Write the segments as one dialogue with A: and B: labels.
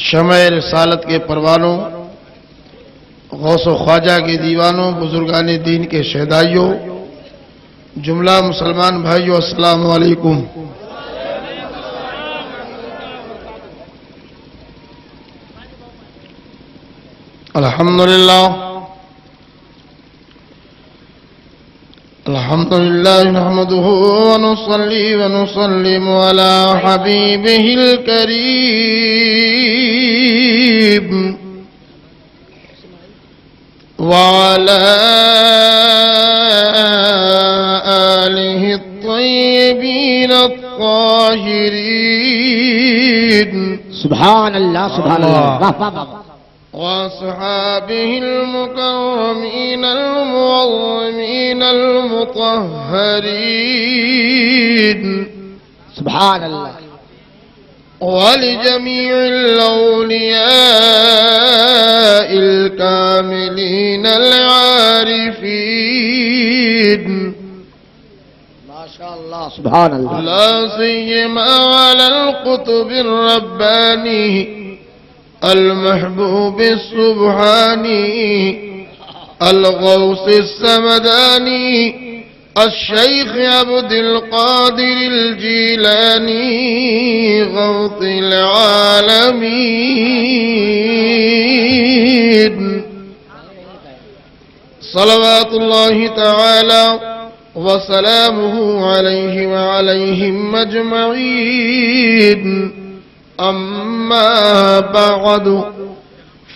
A: شمع رسالت کے پروانوں، غوث و خواجہ کے دیوانوں، بزرگان دین کے شہدائیوں، جملہ مسلمان بھائیوں، السلام علیکم۔ الحمدللہ نحمده ونصلي ونسلم على حبيبه الكريم وعلى آله الطيبين الطاهرين
B: سبحان اللہ سبحان اللہ
A: وأصحابه المكرمين المعظمين المطهرين
B: سبحان اللہ
A: ولجميع الأولياء الكاملين العارفين
B: ما شاء اللہ سبحان اللہ
A: لا سيما على القطب الرباني المحبوب السبحاني الغوث السمداني الشيخ عبد القادر الجيلاني غوث العالمين صلوات الله تعالى وسلامه عليه وعليهم أجمعين أما بعد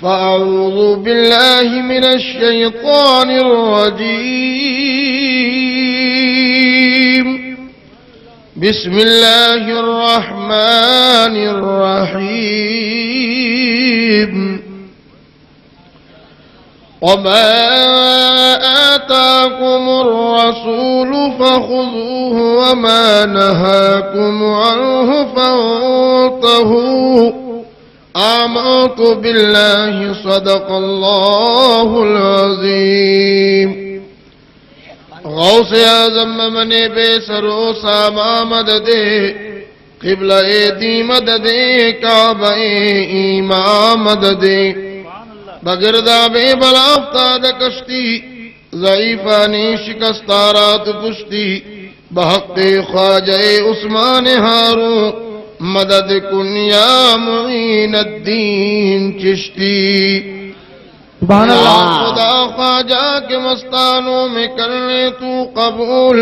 A: فأعوذ بالله من الشيطان الرجيم بسم الله الرحمن الرحيم وما آتاكم الرسول فخذوه وما نهاكم عنه فانتهوا آمنت بالله صدق الله العظيم غوث اعظم من بے سرو ساما مددے قبلہ دی مددے کعبہ ایمان مددے بگردہ بے بلا افتاد کشتی ضعیفانی شکستارات پشتی بحق خواجہ عثمان ہاروں مدد کن یا معین الدین چشتی
B: سبحان اللہ
A: خدا خواجہ کے مستانوں میں کرنے تو قبول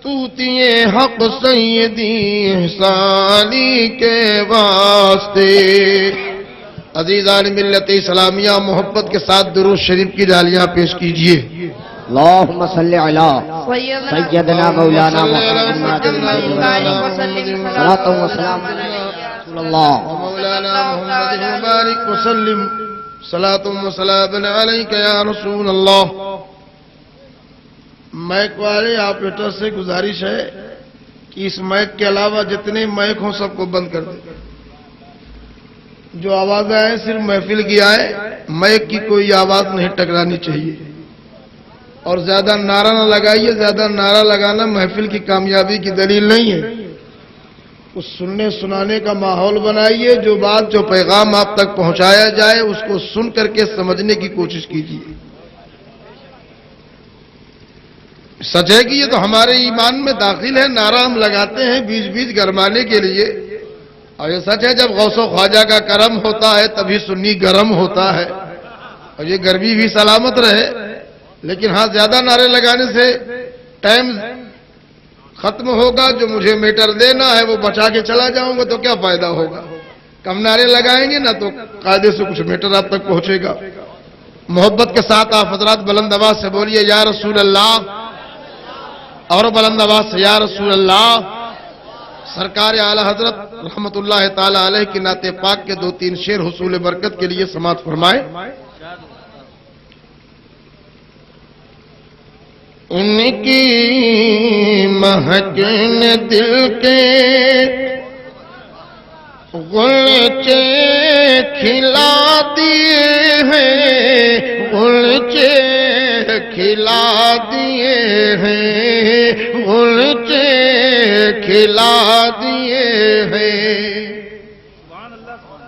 A: توتیے حق سیدی احسانی کے واسطے عزیزان ملت اسلامیہ محبت کے ساتھ درود شریف کی ڈالیاں پیش کیجئے
B: اللہم صلی علی سیدنا مولانا محمد صلاة و سلام رسول اللہ
A: مولانا محمد مبارک وسلم صلاة و سلام علیک یا رسول اللہ۔ مائک والے آپریٹر سے گزارش ہے کہ اس مائک کے علاوہ جتنے مائک ہوں سب کو بند کر دیں، جو آوازیں آئیں صرف محفل کی آئے، مائک کی کوئی آواز نہیں ٹکرانی چاہیے، اور زیادہ نعرہ نہ لگائیے، زیادہ نعرہ لگانا محفل کی کامیابی کی دلیل نہیں ہے۔ اس سننے سنانے کا ماحول بنائیے، جو بات جو پیغام آپ تک پہنچایا جائے اس کو سن کر کے سمجھنے کی کوشش کیجیے۔ سچ ہے کہ یہ تو ہمارے ایمان میں داخل ہے، نعرہ ہم لگاتے ہیں بیچ بیچ گرمانے کے لیے، اور یہ سچ ہے جب غوث و خواجہ کا کرم ہوتا ہے تبھی سنی گرم ہوتا ہے، اور یہ گرمی بھی سلامت رہے۔ لیکن ہاں زیادہ نعرے لگانے سے ٹائم ختم ہوگا، جو مجھے میٹر دینا ہے وہ بچا کے چلا جاؤں گا تو کیا فائدہ ہوگا؟ کم نعرے لگائیں گے نا تو قاعدے سے کچھ میٹر آپ تک پہنچے گا۔ محبت کے ساتھ آپ حضرات بلند آواز سے بولیے یا رسول اللہ، اور بلند آواز سے یا رسول اللہ۔ سرکار اعلی حضرت رحمت اللہ تعالی علیہ کی نعت پاک کے 2-3 شعر حصول برکت کے لیے سماعت فرمائے۔ ان کی مہک نے دل کے غلچے کھلا دیے ہیں، غلچے کھلا دیے ہیں، غلچے کھلا دیے ہیں۔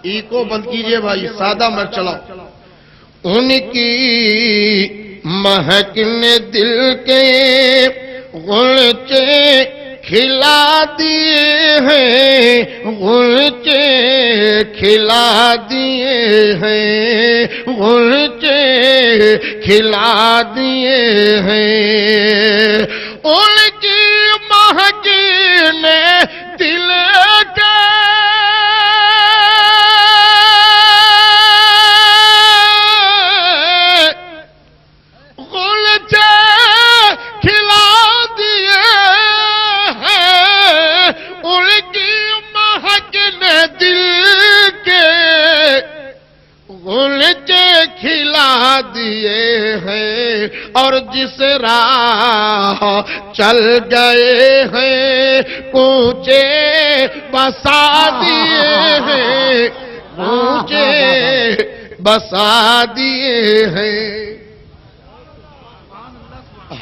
A: ای کو بند کیجئے بھائی، سادہ میں چلاؤ۔ ان کی مہک نے دل کے غنچے کھلا دیے ہیں، غنچے کھلا دیے ہیں، غنچے کھلا دیے ہیں۔ ان کی مہک نے دل کے کھلا دیے ہیں، اور جس راہ چل گئے ہیں کوچے بسا دیے ہیں، کوچے بسا دیے ہیں۔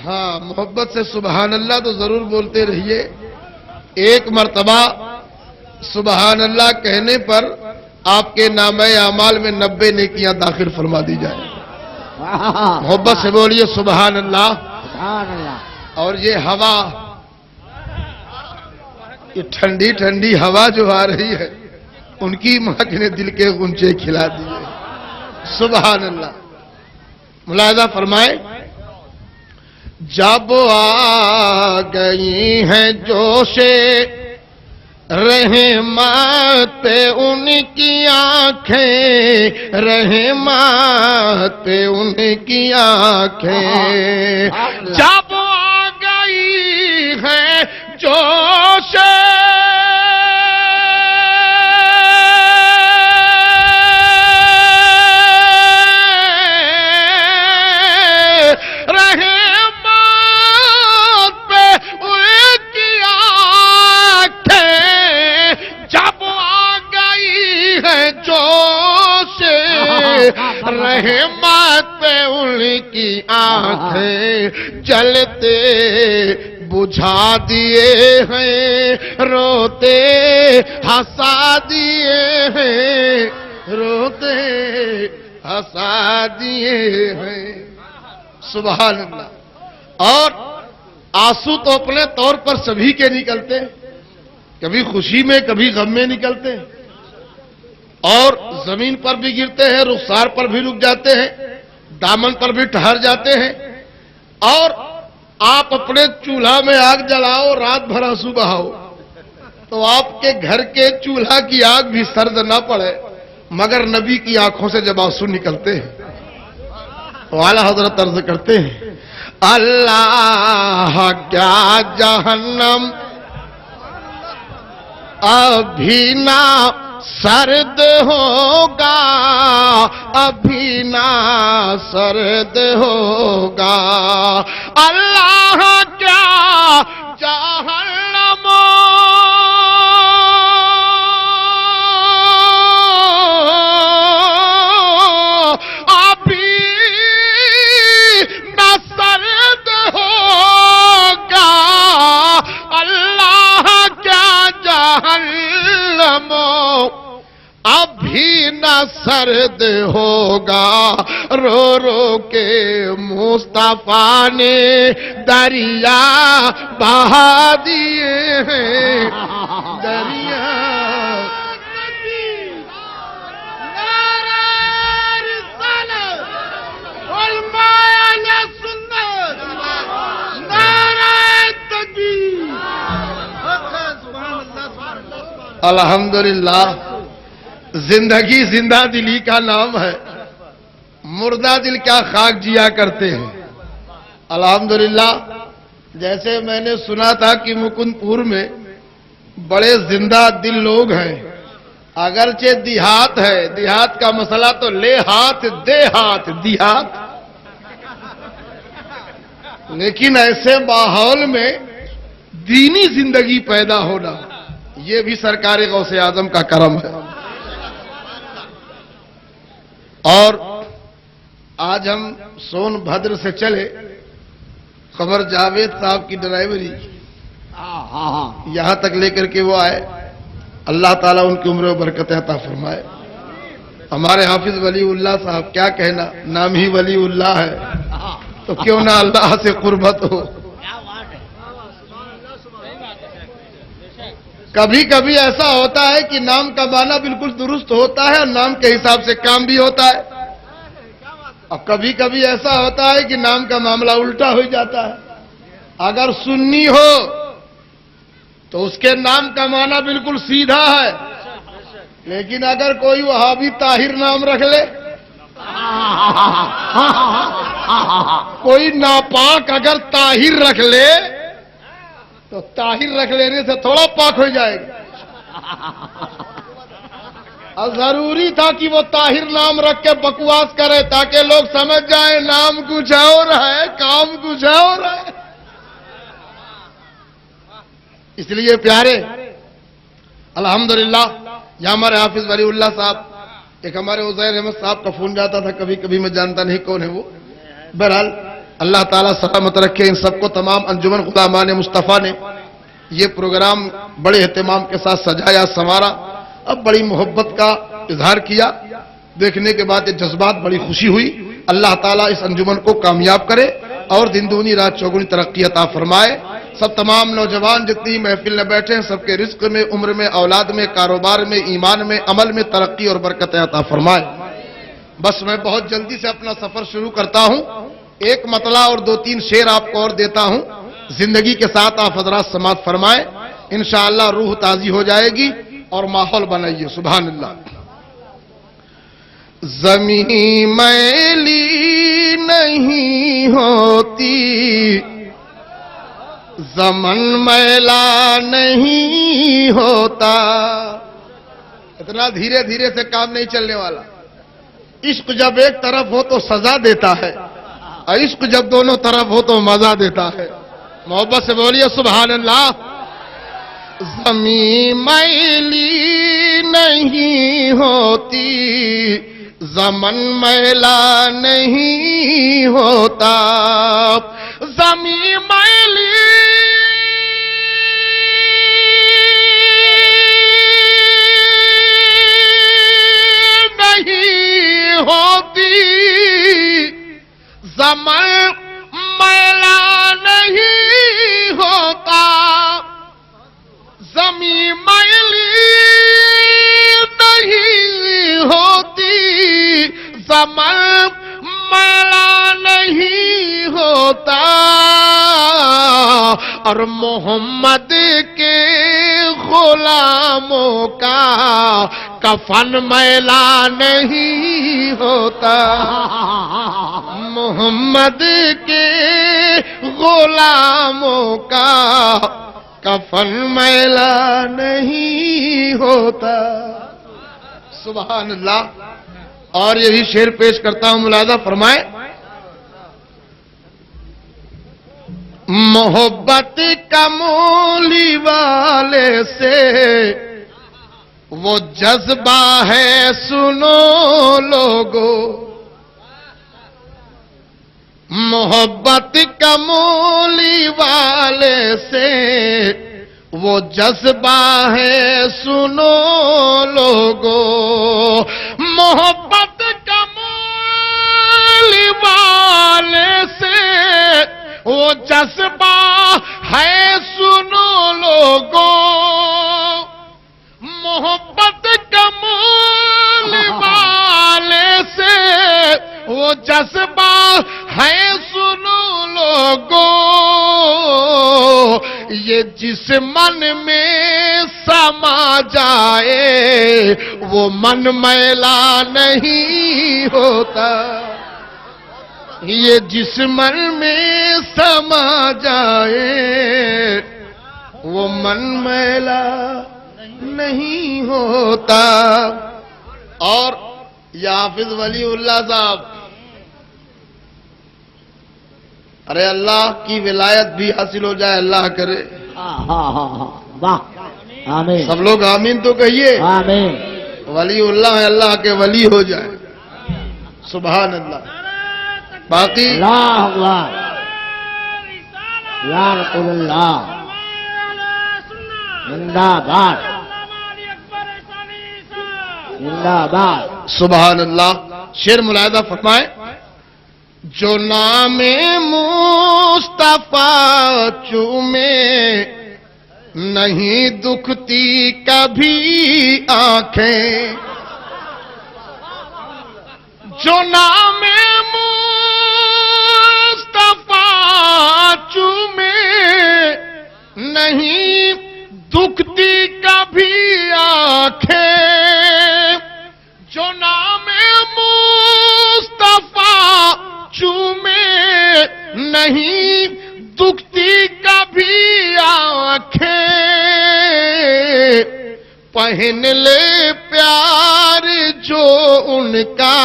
A: ہاں، محبت سے سبحان اللہ تو ضرور بولتے رہیے۔ ایک مرتبہ سبحان اللہ کہنے پر آپ کے نامہ اعمال میں 90 نیکیاں داخل فرما دی جائیں۔ محبت سے بولیے سبحان اللہ۔
B: سبحان اللہ۔
A: اور یہ ہوا، یہ ٹھنڈی ٹھنڈی ہوا جو آ رہی ہے، ان کی مہک نے دل کے غنچے کھلا دیے۔ سبحان اللہ۔ ملاحظہ فرمائے، جب آ گئی ہیں جوشے رحمت پہ ان کی آنکھیں، رحمت پہ ان کی آنکھیں، جب آ گئی ہے جوش رحمت پہ ان کی آنکھیں، جلتے بجھا دیے ہیں، روتے ہنسا دیے ہیں، روتے ہنسا دیے ہیں۔ سبحان اللہ۔ اور آنسو تو اپنے طور پر سبھی کے نکلتے، کبھی خوشی میں کبھی غم میں نکلتے، اور زمین پر بھی گرتے ہیں، رخسار پر بھی رک جاتے ہیں، دامن پر بھی ٹھہر جاتے ہیں۔ اور آپ اپنے چولہا میں آگ جلاؤ، رات بھر آنسو بہاؤ، تو آپ کے گھر کے چولہا کی آگ بھی سرد نہ پڑے، مگر نبی کی آنکھوں سے جب آنسو نکلتے ہیں تو اعلیٰ حضرت عرض کرتے ہیں، اللہ کیا جہنم ابھی نہ سرد ہوگا، ابھی نہ سرد ہوگا، اللہ کیا جہنم ابھی نہ سرد ہوگا، اللہ کیا جہنم ابھی نہ سرد ہوگا، رو رو کے مصطفیٰ نے دریا بہا دیے ہیں، دریا۔ الحمدللہ، زندگی زندہ دلی کا نام ہے، مردہ دل کیا خاک جیا کرتے ہیں۔ الحمدللہ، جیسے میں نے سنا تھا کہ مکند پور میں بڑے زندہ دل لوگ ہیں، اگرچہ دیہات ہے، دیہات کا مسئلہ تو لے ہاتھ دے ہاتھ دیہات، لیکن ایسے ماحول میں دینی زندگی پیدا ہونا، یہ بھی سرکار غوث اعظم کا کرم ہے۔ اور آج ہم سون بھدر سے چلے، خبر جاوید صاحب کی ڈرائیوری یہاں تک لے کر کے وہ آئے، اللہ تعالیٰ ان کی عمر و برکت عطا فرمائے۔ ہمارے حافظ ولی اللہ صاحب کیا کہنا، نام ہی ولی اللہ ہے تو کیوں نہ اللہ سے قربت ہو۔ کبھی کبھی ایسا ہوتا ہے کہ نام کا معنی بالکل درست ہوتا ہے اور نام کے حساب سے کام بھی ہوتا ہے، اور کبھی کبھی ایسا ہوتا ہے کہ نام کا معاملہ الٹا ہو جاتا ہے۔ اگر سنی ہو تو اس کے نام کا معنی بالکل سیدھا ہے، لیکن اگر کوئی وہابی طاہر نام رکھ لے، کوئی ناپاک اگر طاہر رکھ لے تو طاہر رکھ لینے سے تھوڑا پاک ہو جائے گا۔ اور ضروری تھا کہ وہ طاہر نام رکھ کے بکواس کرے تاکہ لوگ سمجھ جائیں نام کچھ اور ہے، کام کچھ اور ہے۔ اس لیے پیارے الحمدللہ یہاں ہمارے حافظ ولی اللہ صاحب، ایک ہمارے عزیر احمد صاحب کا فون جاتا تھا کبھی کبھی، میں جانتا نہیں کون ہے وہ، بہرحال اللہ تعالیٰ سلامت رکھے ان سب کو۔ تمام انجمن غلامان مصطفیٰ نے یہ پروگرام بڑے اہتمام کے ساتھ سجایا سنوارا، اب بڑی محبت کا اظہار کیا، دیکھنے کے بعد یہ جذبات بڑی خوشی ہوئی۔ اللہ تعالیٰ اس انجمن کو کامیاب کرے اور دن دونی رات چوگنی ترقی عطا فرمائے۔ سب تمام نوجوان جتنی محفل میں بیٹھے ہیں سب کے رزق میں، عمر میں، اولاد میں، کاروبار میں، ایمان میں، عمل میں ترقی اور برکت عطا فرمائے۔ بس میں بہت جلدی سے اپنا سفر شروع کرتا ہوں، ایک مطلع اور دو تین شعر آپ کو اور دیتا ہوں، زندگی کے ساتھ آپ حضرات سماعت فرمائیں، انشاءاللہ روح تازی ہو جائے گی اور ماحول بنائیے۔ سبحان اللہ۔ زمین میلی نہیں ہوتی، زمن میلا نہیں ہوتا۔ اتنا دھیرے دھیرے سے کام نہیں چلنے والا۔ عشق جب ایک طرف ہو تو سزا دیتا ہے، اور عشق جب دونوں طرف ہو تو مزہ دیتا ہے۔ محبت سے بولیے سبحان اللہ۔ زمین میلی نہیں ہوتی، زمن میلا نہیں ہوتا۔ زمین میلی نہیں ہوتی، زمن میلا نہیں ہوتا۔ زمین میلی نہیں ہوتی، زمن میلا نہیں ہوتا۔ اور محمد کے غلاموں کا کفن میلا نہیں ہوتا۔ محمد کے غلاموں کا کفن میلا نہیں ہوتا۔ سبحان اللہ۔ اور یہی شعر پیش کرتا ہوں، ملاحظہ فرمائیں۔ محبت کا مولی والے سے وہ جذبہ ہے سنو لوگو، محبت کا مولی والے سے وہ جذبہ ہے سنو لوگو، محبت کا مولی والے سے وہ جذبہ ہے سنو لوگو، محبت کا مولی والے سے وہ جذبہ ہے سنو لوگو۔ یہ جس من میں سما جائے وہ من میلا نہیں ہوتا۔ یہ جس من میں سما جائے وہ من میلا نہیں ہوتا۔ اور یا حافظ ولی اللہ صاحب، ارے اللہ کی ولایت بھی حاصل ہو جائے، اللہ کرے۔
B: واہ، آمین۔
A: سب لوگ آمین تو کہیے۔
B: آمین۔
A: ولی اللہ ہے، اللہ کے ولی ہو جائے۔ سبحان اللہ۔ باقی
B: اللہ اکبر، یا رسول اللہ، زندہ باد، زندہ باد۔
A: سبحان اللہ. شعر ملاحظہ فرمائے. جو نام مصطفیٰ چومے نہیں دکھتی کبھی آنکھیں. جو نام مصطفیٰ چومے نہیں دکھتی کبھی آنکھیں. جو نام مصطفیٰ چومے نہیں دکھتی کبھی آنکھیں. پہن لے پیار جو ان کا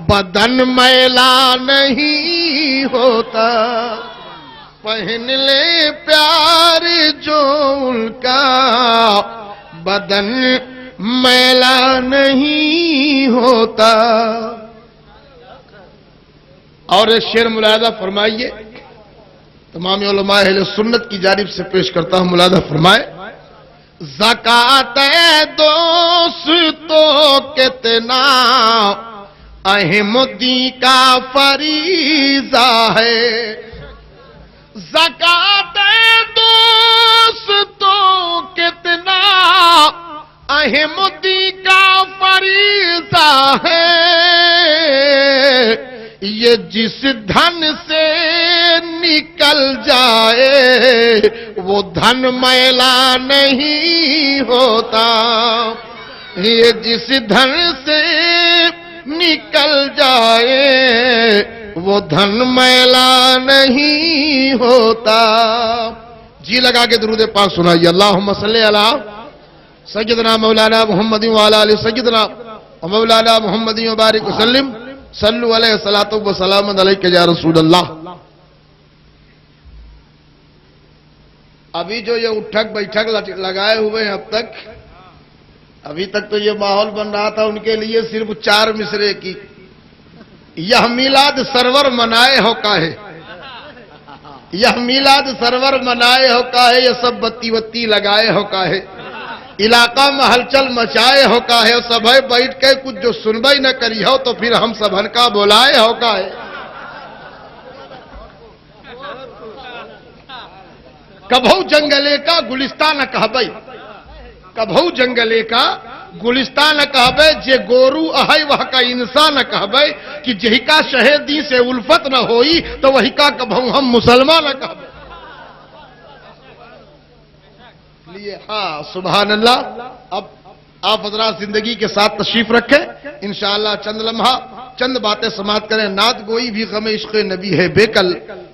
A: بدن میلا نہیں ہوتا. پہن لے پیار جو ان کا بدن میلا نہیں ہوتا. اور ایک شعر ملاحظہ فرمائیے. تمام علماء اہل سنت کی جانب سے پیش کرتا ہوں. ملاحظہ فرمائے. زکات دوستوں کتنا احمدی کا فریضہ ہے. زکات دوستوں کتنا احمدی کا فریضہ ہے. یہ جس دھن سے نکل جائے وہ دھن میلا نہیں ہوتا. یہ جس دھن سے نکل جائے وہ دھن میلا نہیں ہوتا. جی لگا کے درود پاک سنائیے. اللہم صلی علی سیدنا مولانا محمد وعلی آل سیدنا مولانا محمد وبارک وسلم. صلو علیہ الصلوۃ والسلام علیک یا رسول اللہ. ابھی جو یہ اٹھک بیٹھک لگائے ہوئے ہیں ابھی تک تو یہ ماحول بن رہا تھا ان کے لیے صرف 4 مصرے کی. یہ میلاد سرور منائے ہو کاہے. یہ میلاد سرور منائے ہو کاہے. یہ سب بتی وتی لگائے ہو کاہے. علاقہ میں ہلچل مچائے ہو کاہے. سبھے بیٹھ کے کچھ جو سنبئی نہ کری ہو تو پھر ہم سبھن کا بولائے ہو کاہے. کبھو جنگلے کا گلستان کہبئی. کبھو جنگلے کا گلستان کہبے. جے گورو اہائی وہ کا انسان کہبے. کہ جہی کا شہیدی سے الفت نہ ہوئی تو وہی کا کبھو ہم مسلمان کہبے. ہاں سبحان اللہ. اب آپ حضرات زندگی کے ساتھ تشریف رکھیں. انشاءاللہ چند لمحہ چند باتیں سماعت کریں. نعت گوئی بھی غم عشق نبی ہے بے کل.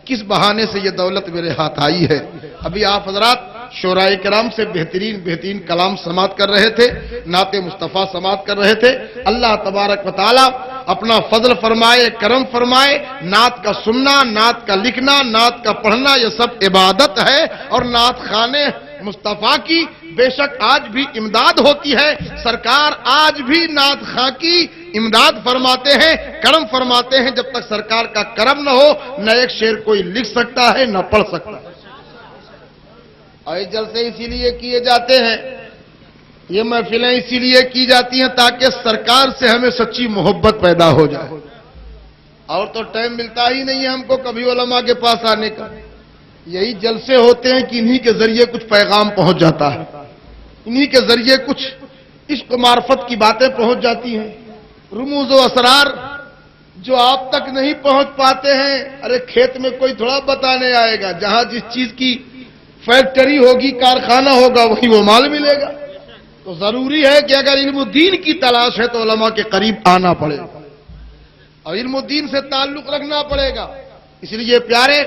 A: کس بہانے سے یہ دولت میرے ہاتھ آئی ہے. ابھی آپ حضرات شعراء کرام سے بہترین کلام سماعت کر رہے تھے. نعت مصطفیٰ سماعت کر رہے تھے. اللہ تبارک و تعالی اپنا فضل فرمائے, کرم فرمائے. نعت کا سننا, نعت کا لکھنا, نعت کا پڑھنا یہ سب عبادت ہے. اور نعت خانے مصطفیٰ کی بے شک آج بھی امداد ہوتی ہے. سرکار آج بھی نعت خاں کی امداد فرماتے ہیں, کرم فرماتے ہیں. جب تک سرکار کا کرم نہ ہو نہ ایک شعر کوئی لکھ سکتا ہے نہ پڑھ سکتا ہے. اور یہ جلسے اسی لیے کیے جاتے ہیں, یہ محفلیں اسی لیے کی جاتی ہیں تاکہ سرکار سے ہمیں سچی محبت پیدا ہو جائے. اور تو ٹائم ملتا ہی نہیں ہے ہم کو کبھی علماء کے پاس آنے کا. یہی جلسے ہوتے ہیں کہ انہی کے ذریعے کچھ پیغام پہنچ جاتا ہے. انہی کے ذریعے کچھ عشق معرفت کی باتیں پہنچ جاتی ہیں. رموز و اسرار جو آپ تک نہیں پہنچ پاتے ہیں. ارے کھیت میں کوئی تھوڑا بتانے آئے گا. جہاں جس چیز کی فیکٹری ہوگی, کارخانہ ہوگا, وہی وہ مال ملے گا. تو ضروری ہے کہ اگر علم الدین کی تلاش ہے تو علماء کے قریب آنا پڑے گا اور علم الدین سے تعلق رکھنا پڑے گا. اس لیے پیارے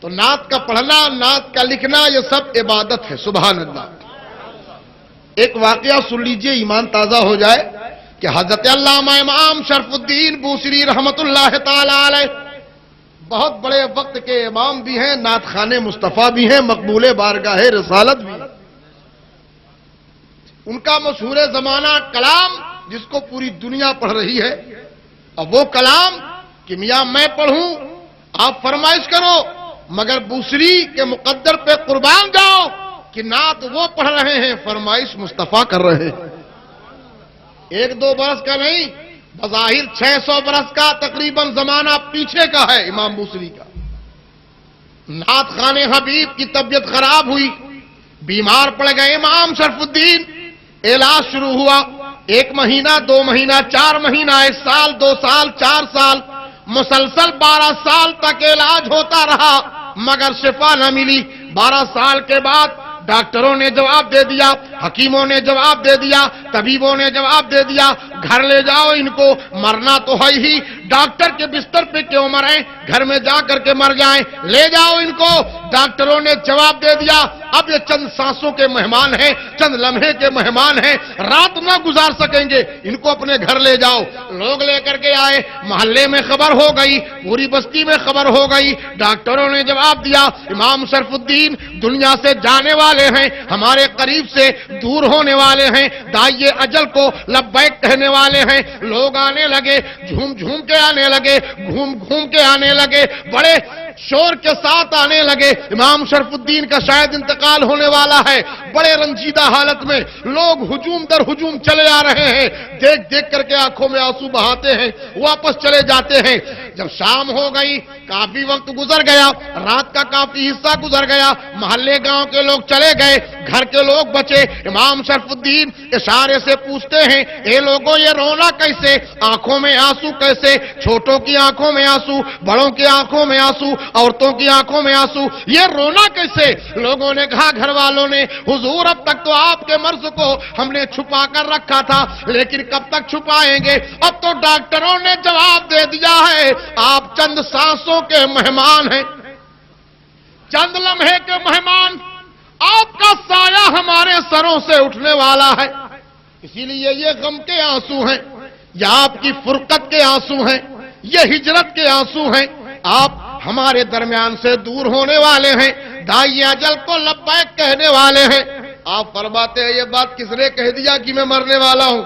A: تو نعت کا پڑھنا, نعت کا لکھنا یہ سب عبادت ہے. سبحان اللہ. ایک واقعہ سن لیجئے ایمان تازہ ہو جائے کہ حضرت علامہ امام شرف الدین بوسری رحمت اللہ تعالی علیہ بہت بڑے وقت کے امام بھی ہیں, نعت خانے مصطفیٰ بھی ہیں, مقبول بارگاہ رسالت بھی ہیں. ان کا مشہور زمانہ کلام جس کو پوری دنیا پڑھ رہی ہے. اب وہ کلام کہ میاں میں پڑھوں آپ فرمائش کرو مگر بوسری کے مقدر پہ قربان جاؤ کہ نعت وہ پڑھ رہے ہیں, فرمائش مصطفیٰ کر رہے ہیں. ایک دو برس کا نہیں، بظاہر 600 برس کا تقریباً زمانہ پیچھے کا ہے امام بوصیری کا۔ نعت خان حبیب کی طبیعت خراب ہوئی، بیمار پڑ گئے امام شرف الدین، علاج شروع ہوا، 1 مہینہ 2 مہینہ 4 مہینہ 1 سال 2 سال 4 سال، مسلسل 12 سال تک علاج ہوتا رہا مگر شفا نہ ملی۔ 12 سال کے بعد ڈاکٹروں نے جواب دے دیا، حکیموں نے جواب دے دیا، طبیبوں نے جواب دے دیا، گھر لے جاؤ ان کو، مرنا تو ہے ہی، ڈاکٹر کے بستر پہ کیوں مریں، گھر میں جا کر کے مر جائیں، لے جاؤ ان کو۔ ڈاکٹروں نے جواب دے دیا اب یہ چند سانسوں کے مہمان ہیں، چند لمحے کے مہمان ہیں، رات نہ گزار سکیں گے، ان کو اپنے گھر لے جاؤ۔ لوگ لے کر کے آئے، محلے میں خبر ہو گئی، پوری بستی میں خبر ہو گئی، ڈاکٹروں نے جواب دیا امام شرف الدین دنیا سے جانے والے ہیں، ہمارے قریب سے دور ہونے والے ہیں، داعیے اجل کو لبیک کہنے والے ہیں۔ لوگ آنے لگے، جھوم جھوم کے آنے لگے، گھوم گھوم کے آنے لگے، بڑے شور کے ساتھ آنے لگے۔ امام شرف الدین کا شاید انتقال ہونے والا ہے، بڑے رنجیدہ حالت میں لوگ ہجوم در ہجوم چلے آ رہے ہیں، دیکھ دیکھ کر کے آنکھوں میں آنسو بہاتے ہیں، واپس چلے جاتے ہیں۔ جب شام ہو گئی، کافی وقت گزر گیا، رات کا کافی حصہ گزر گیا، محلے گاؤں کے لوگ چلے گئے، گھر کے لوگ بچے۔ امام شرف الدین اشارے سے پوچھتے ہیں اے لوگوں یہ رونا کیسے، آنکھوں میں آنسو کیسے، چھوٹوں کی آنکھوں میں آنسو، بڑوں کی آنکھوں میں آنسو، عورتوں کی آنکھوں میں آنسو، یہ رونا کیسے؟ لوگوں نے کہا گھر والوں نے حضور اب تک تو آپ کے مرض کو ہم نے چھپا کر رکھا تھا، لیکن کب تک چھپائیں گے؟ اب تو ڈاکٹروں نے جواب دے دیا ہے آپ چند سانسوں کے مہمان ہیں، چند لمحے کے مہمان، آپ کا سایہ ہمارے سروں سے اٹھنے والا ہے، اسی لیے یہ غم کے آنسو ہیں، یہ آپ کی فرقت کے آنسو ہیں، یہ ہجرت کے آنسو ہیں، آپ ہمارے درمیان سے دور ہونے والے ہیں، داعی اجل کو لبیک کہنے والے ہیں۔ آپ فرماتے ہیں یہ بات کس نے کہہ دیا کہ میں مرنے والا ہوں؟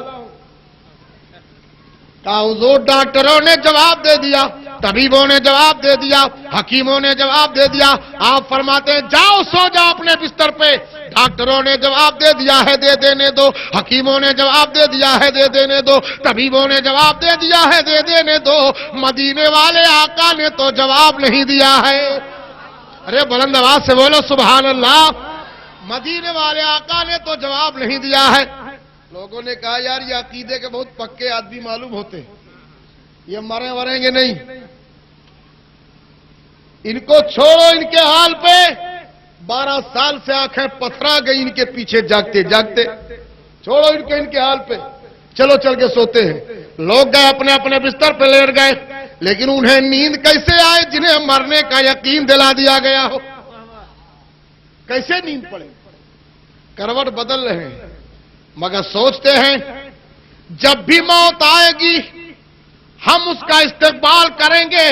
A: حضور ڈاکٹروں نے جواب دے دیا، طبیبوں نے جواب دے دیا، حکیموں نے جواب دے دیا۔ آپ فرماتے ہیں جاؤ سو جاؤ اپنے بستر پہ۔ ڈاکٹروں نے جواب دے دیا ہے دے دینے دو، حکیموں نے جواب دے دیا ہے دے دینے دو، طبیبوں نے جواب دے دیا ہے دے دینے دو، مدینے والے آقا نے تو جواب نہیں دیا ہے۔ ارے بلند آواز سے بولو سبحان اللہ، مدینے والے آقا نے تو جواب نہیں دیا ہے۔ لوگوں نے کہا یار یہ عقیدے کے بہت پکے آدمی معلوم ہوتے ہیں، یہ مریں گے نہیں، ان کو چھوڑو ان کے حال پہ۔ 12 سال سے آنکھیں پتھرا گئی ان کے پیچھے جاگتے جاگتے، چھوڑو ان کے حال پہ، چلو چل کے سوتے ہیں۔ لوگ گئے اپنے اپنے بستر پہ لیٹ گئے، لیکن انہیں نیند کیسے آئے جنہیں مرنے کا یقین دلا دیا گیا ہو؟ کیسے نیند پڑے؟ کروٹ بدل رہے ہیں مگر سوچتے ہیں جب بھی موت آئے گی ہم اس کا استقبال کریں گے،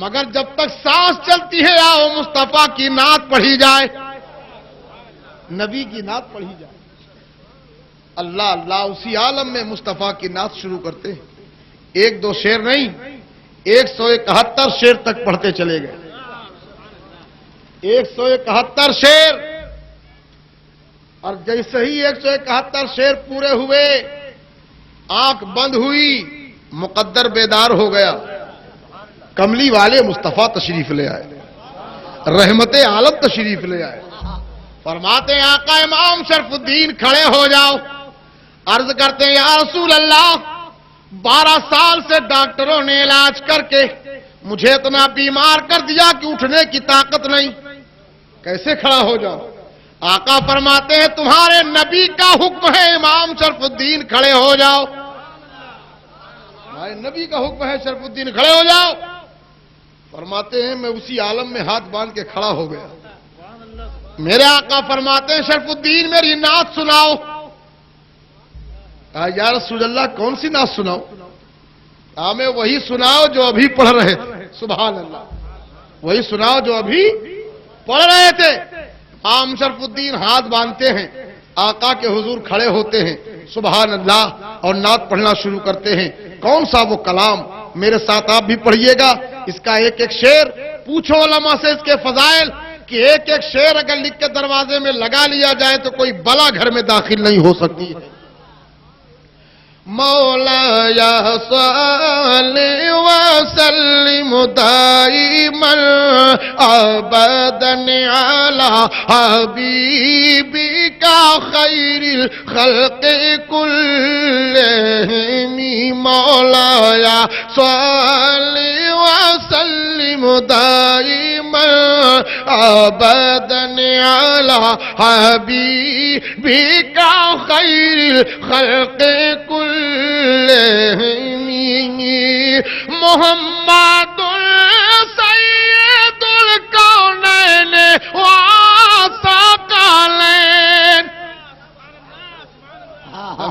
A: مگر جب تک سانس چلتی ہے آؤ مصطفیٰ کی نعت پڑھی جائے، نبی کی نعت پڑھی جائے۔ اللہ اللہ اسی عالم میں مصطفیٰ کی نعت شروع کرتے ہیں، 1-2 شعر نہیں 171 شعر تک پڑھتے چلے گئے، 171 شعر، اور جیسے ہی 171 شعر پورے ہوئے آنکھ بند ہوئی، مقدر بیدار ہو گیا، کملی والے مصطفیٰ تشریف لے آئے، رحمت عالم تشریف لے آئے۔ فرماتے ہیں آقا امام شرف الدین کھڑے ہو جاؤ، عرض کرتے ہیں یا رسول اللہ 12 سال سے ڈاکٹروں نے علاج کر کے مجھے اتنا بیمار کر دیا کہ اٹھنے کی طاقت نہیں، کیسے کھڑا ہو جاؤ؟ آقا فرماتے ہیں تمہارے نبی کا حکم ہے امام شرف الدین کھڑے ہو جاؤ، ہمارے نبی کا حکم ہے شرف الدین کھڑے ہو جاؤ۔ فرماتے ہیں میں اسی عالم میں ہاتھ باندھ کے کھڑا ہو گیا، میرے آقا فرماتے ہیں شرف الدین میری نعت سناؤ۔ کہا یا رسول اللہ کون سی نعت سناؤ؟ ہمیں وہی سناؤ جو ابھی پڑھ رہے تھے، سبحان اللہ، وہی سناؤ جو ابھی پڑھ رہے تھے۔ امام شرف الدین ہاتھ باندھتے ہیں، آقا کے حضور کھڑے ہوتے ہیں، سبحان اللہ، اور نعت پڑھنا شروع کرتے ہیں۔ کون سا وہ کلام؟ میرے ساتھ آپ بھی پڑھیے گا، اس کا ایک ایک شعر پوچھو علماء سے اس کے فضائل، کہ ایک ایک شعر اگر لکھ کے دروازے میں لگا لیا جائے تو کوئی بلا گھر میں داخل نہیں ہو سکتی ہے۔ مولایا صلی وسلم دائما ابدا علی حبیبک خیر الخلق کلہم مولایا صلی وسلم دائما ابدا علی حبیبک خیر الخلق کلہم محمد سید الکونین والثقلین.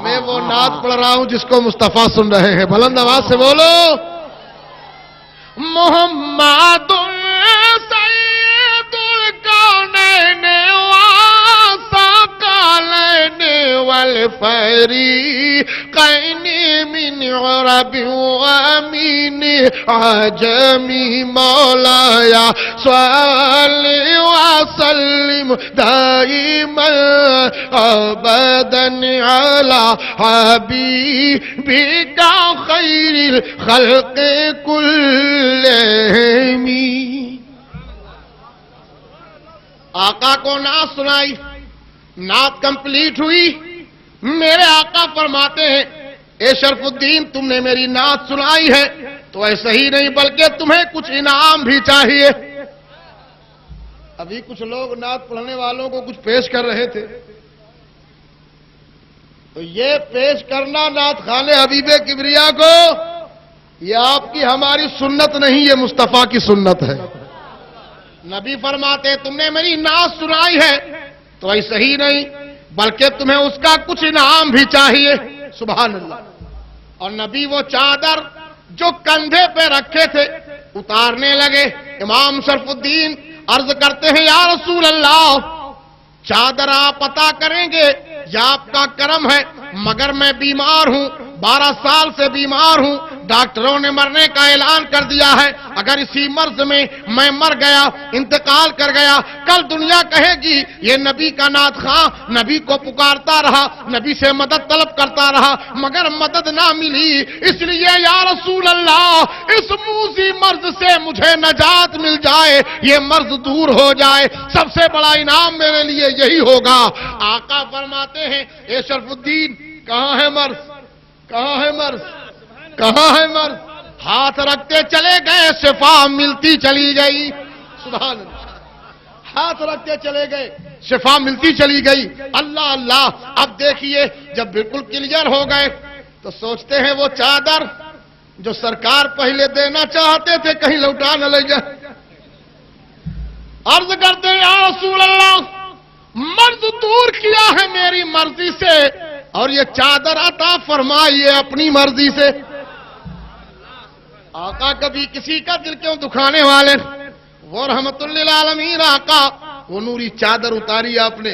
A: میں وہ نعت پڑھ رہا ہوں جس کو مصطفیٰ سن رہے ہیں. بلند آواز سے بولو. محمد سید الکونین والثقلین والفریقین من عرب ومن عجم مولایا صلی وسلم دائما ابدا علی حبیبک خیر الخلق کلہم. آقا کو نعت سنائی, نعت کمپلیٹ ہوئی. میرے آقا فرماتے ہیں اے شرف الدین تم نے میری نعت سنائی ہے تو ایسا ہی نہیں بلکہ تمہیں کچھ انعام بھی چاہیے. ابھی کچھ لوگ نعت پڑھنے والوں کو کچھ پیش کر رہے تھے, تو یہ پیش کرنا نعت خانے حبیب کبریا کو, یہ آپ کی ہماری سنت نہیں, یہ مصطفیٰ کی سنت ہے. نبی فرماتے تم نے میری نعت سنائی ہے تو ایسا ہی نہیں بلکہ تمہیں اس کا کچھ انعام بھی چاہیے. سبحان اللہ. اور نبی وہ چادر جو کندھے پہ رکھے تھے اتارنے لگے. امام شرف الدین عرض کرتے ہیں یا رسول اللہ چادر آپ عطا کریں گے یا آپ کا کرم ہے, مگر میں بیمار ہوں, 12 سال سے بیمار ہوں. ڈاکٹروں نے مرنے کا اعلان کر دیا ہے. اگر اسی مرض میں میں مر گیا, انتقال کر گیا, کل دنیا کہے گی یہ نبی کا نعت خواں نبی کو پکارتا رہا, نبی سے مدد طلب کرتا رہا مگر مدد نہ ملی. اس لیے یا رسول اللہ اس موذی مرض سے مجھے نجات مل جائے, یہ مرض دور ہو جائے, سب سے بڑا انعام میرے لیے یہی ہوگا. آقا فرماتے ہیں اے شرف الدین کہاں ہے مرض, کہاں ہے مرض, کہاں ہے مرض؟ ہاتھ رکھتے چلے گئے, شفا ملتی چلی گئی. سبحان اللہ. ہاتھ رکھتے چلے گئے, شفا ملتی چلی گئی. اللہ اللہ. اب دیکھیے جب بالکل کلیئر ہو گئے تو سوچتے ہیں وہ چادر جو سرکار پہلے دینا چاہتے تھے کہیں لوٹا نہ لے جائے. عرض کرتے ہیں یا رسول اللہ مرض دور کیا ہے میری مرضی سے اور یہ چادر عطا فرمائیے اپنی مرضی سے. آقا کبھی کسی کا دل کیوں دکھانے والے, وہ رحمت للعالمین آقا وہ نوری چادر اتاری آپ نے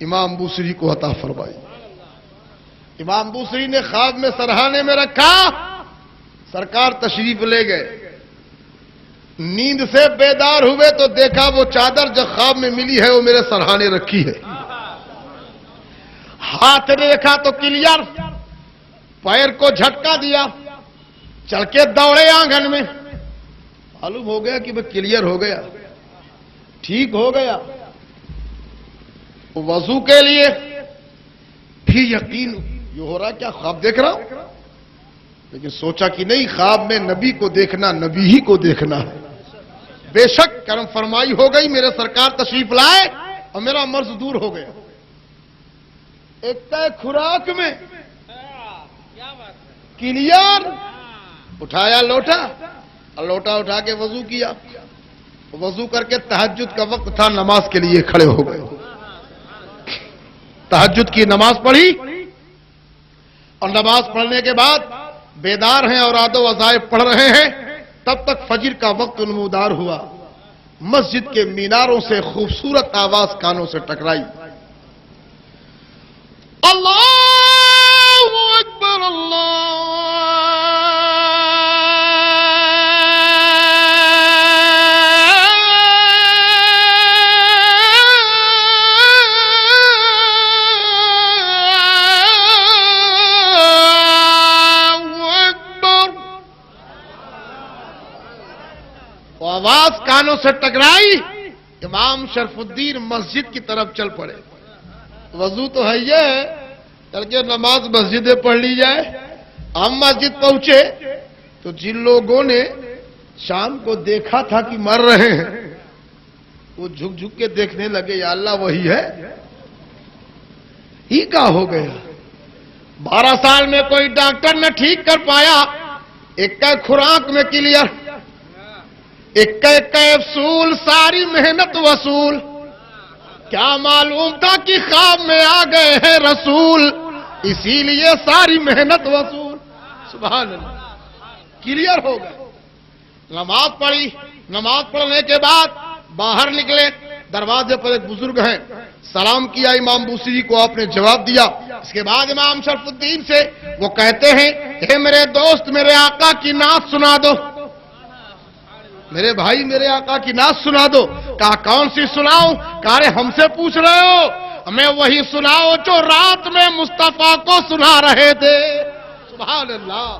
A: امام بوسری کو عطا فرمائی. امام بوسری نے خواب میں سرہانے میں رکھا, سرکار تشریف لے گئے. نیند سے بیدار ہوئے تو دیکھا وہ چادر جو خواب میں ملی ہے وہ میرے سرہانے رکھی ہے. ہاتھ نے دیکھا تو کلیئر, پیر کو جھٹکا دیا, چل کے دوڑے آنگن میں. معلوم ہو گیا کہ وہ کلیئر ہو گیا, ٹھیک ہو گیا. وضو کے لیے بھی یقین یہ ہو رہا کیا خواب دیکھ رہا ہوں, لیکن سوچا کہ نہیں خواب میں نبی کو دیکھنا نبی ہی کو دیکھنا ہے. بے شک کرم فرمائی ہو گئی, میرے سرکار تشریف لائے اور میرا مرض دور ہو گیا. ایک طے خوراک میں کلیئر. اٹھایا لوٹا اور لوٹا اٹھا کے وضو کیا. وضو کر کے تہجد کا وقت تھا, نماز کے لیے کھڑے ہو گئے. تہجد کی نماز پڑھی اور نماز پڑھنے کے بعد بیدار ہیں اور آد و وظائف پڑھ رہے ہیں. تب تک فجر کا وقت نمودار ہوا. مسجد کے میناروں سے خوبصورت آواز کانوں سے ٹکرائی. اللہ اکبر اللہ آواز کانوں سے ٹکرائی، امام شرف الدین مسجد کی طرف چل پڑے۔ وضو تو ہے یہ ہے، چل کے نماز مسجد میں پڑھ لی جائے۔ ہم مسجد پہنچے تو جن لوگوں نے شام کو دیکھا تھا کہ مر رہے ہیں، وہ جھک جھک کے دیکھنے لگے، یا اللہ وہی ہے، ہی کیا ہو گیا؟ 12 سال میں کوئی ڈاکٹر نہ ٹھیک کر پایا، ایک خوراک میں کلیئر، ایک کیپسول، ساری محنت وصول۔ کیا معلوم تھا کہ خواب میں آ گئے ہیں رسول، اسی لیے ساری محنت وصول۔ سبحان اللہ، کلیئر ہو گئے۔ نماز پڑھی، نماز پڑھنے کے بعد باہر نکلے، دروازے پر ایک بزرگ ہیں، سلام کیا امام بوسری کو، آپ نے جواب دیا۔ اس کے بعد امام شرف الدین سے وہ کہتے ہیں، اے میرے دوست، میرے آقا کی نعت سنا دو، میرے بھائی میرے آقا کی نعت سنا دو۔ کہا کون سی سناؤں؟ کہا رے ہم سے پوچھ رہے ہو، ہمیں وہی سناؤ جو رات میں مصطفیٰ کو سنا رہے تھے۔ سبحان اللہ۔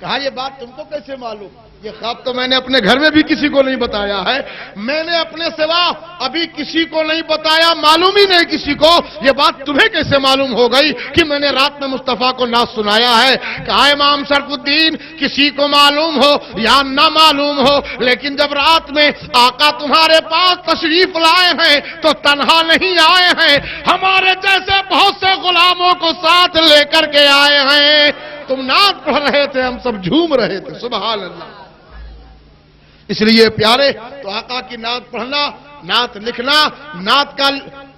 A: کہا یہ بات تم کو کیسے معلوم؟ یہ خواب تو میں نے اپنے گھر میں بھی کسی کو نہیں بتایا ہے، میں نے اپنے سوا ابھی کسی کو نہیں بتایا، معلوم ہی نہیں کسی کو، یہ بات تمہیں کیسے معلوم ہو گئی کہ میں نے رات میں مصطفیٰ کو نعت سنایا ہے؟ کہا امام شرف الدین، کسی کو معلوم ہو یا نہ معلوم ہو، لیکن جب رات میں آقا تمہارے پاس تشریف لائے ہیں تو تنہا نہیں آئے ہیں، ہمارے جیسے بہت سے غلاموں کو ساتھ لے کر کے آئے ہیں۔ تم نعت پڑھ رہے تھے، ہم سب جھوم رہے تھے۔ سبحان اللہ۔ اس لیے پیارے، تو آقا کی نعت پڑھنا، نعت لکھنا، نعت کا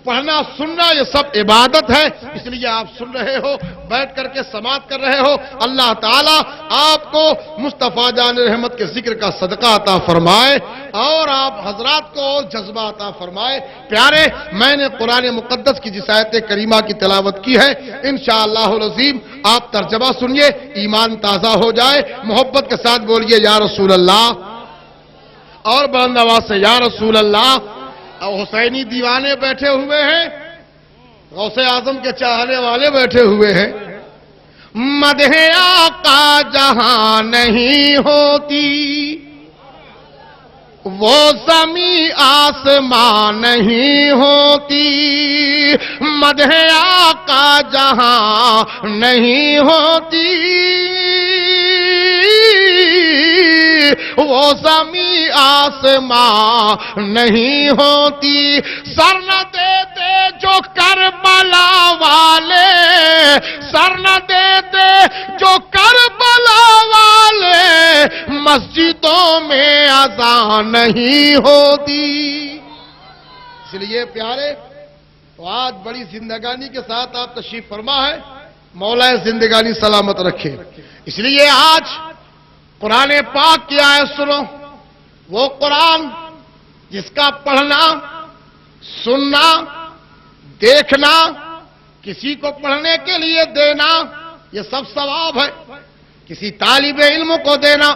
A: پڑھنا، سننا، یہ سب عبادت ہے۔ اس لیے آپ سن رہے ہو، بیٹھ کر کے سماعت کر رہے ہو، اللہ تعالیٰ آپ کو مصطفیٰ جان رحمت کے ذکر کا صدقہ عطا فرمائے اور آپ حضرات کو جذبہ عطا فرمائے۔ پیارے، میں نے قرآن مقدس کی جس آیت کریمہ کی تلاوت کی ہے، انشاءاللہ العظیم آپ ترجمہ سنیے، ایمان تازہ ہو جائے، محبت کے ساتھ بولیے یا رسول اللہ، اور بلند آواز سے یا رسول اللہ۔ اور حسینی دیوانے بیٹھے ہوئے ہیں، غوث اعظم کے چاہنے والے بیٹھے ہوئے ہیں۔ مدح آقا جہاں نہیں ہوتی، وہ زمین آسمان نہیں ہوتی، مدح آقا جہاں نہیں ہوتی، وہ زمین آسمان نہیں ہوتی، سر نہ دیتے جو کربلا والے، سر نہ دیتے جو کربلا والے، مسجدوں میں اذان نہیں ہوتی۔ اس لیے پیارے، تو آج بڑی زندگانی کے ساتھ آپ تشریف فرما ہے، مولا زندگانی سلامت رکھے۔ اس لیے آج قرآن پاک کی آیت سنو، وہ قرآن جس کا پڑھنا، سننا، دیکھنا، کسی کو پڑھنے کے لیے دینا، یہ سب ثواب ہے۔ کسی طالب علم کو دینا،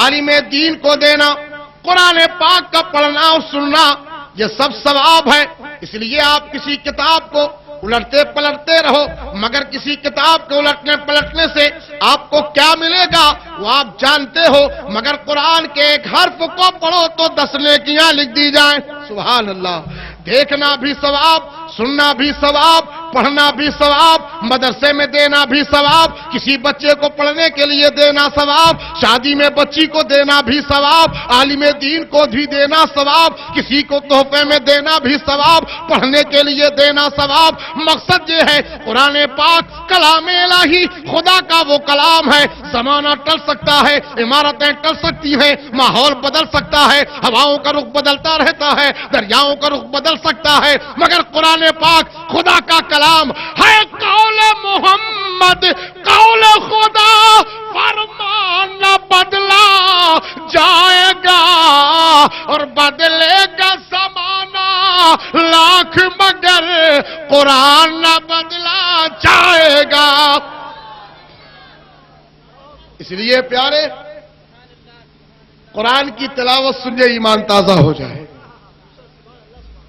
A: عالم دین کو دینا، قرآن پاک کا پڑھنا اور سننا، یہ سب ثواب ہے۔ اس لیے آپ کسی کتاب کو الٹتے پلٹتے رہو، مگر کسی کتاب کے الٹنے پلٹنے سے آپ کو کیا ملے گا وہ آپ جانتے ہو، مگر قرآن کے ایک حرف کو پڑھو تو 10 نیکیاں لکھ دی جائیں۔ سبحان اللہ۔ دیکھنا بھی ثواب، سننا بھی ثواب، پڑھنا بھی ثواب، مدرسے میں دینا بھی ثواب، کسی بچے کو پڑھنے کے لیے دینا ثواب، شادی میں بچی کو دینا بھی ثواب، عالم دین کو بھی دینا ثواب، کسی کو تحفے میں دینا بھی ثواب، پڑھنے کے لیے دینا ثواب۔ مقصد یہ ہے، قرآن پاک کلام الہی خدا کا وہ کلام ہے، زمانہ ٹل سکتا ہے، عمارتیں ٹل سکتی ہیں، ماحول بدل سکتا ہے، ہواؤں کا رخ بدلتا رہتا ہے، دریاؤں کا رخ بدل سکتا ہے، مگر قرآن پاک خدا کا کلام ہے، قول محمد، قول خدا، فرمان نہ بدلا جائے گا اور بدلے گا زمانہ لاکھ مگر قرآن نہ بدلا جائے گا۔ اس لیے پیارے، قرآن کی تلاوت سننے ایمان تازہ ہو جائے۔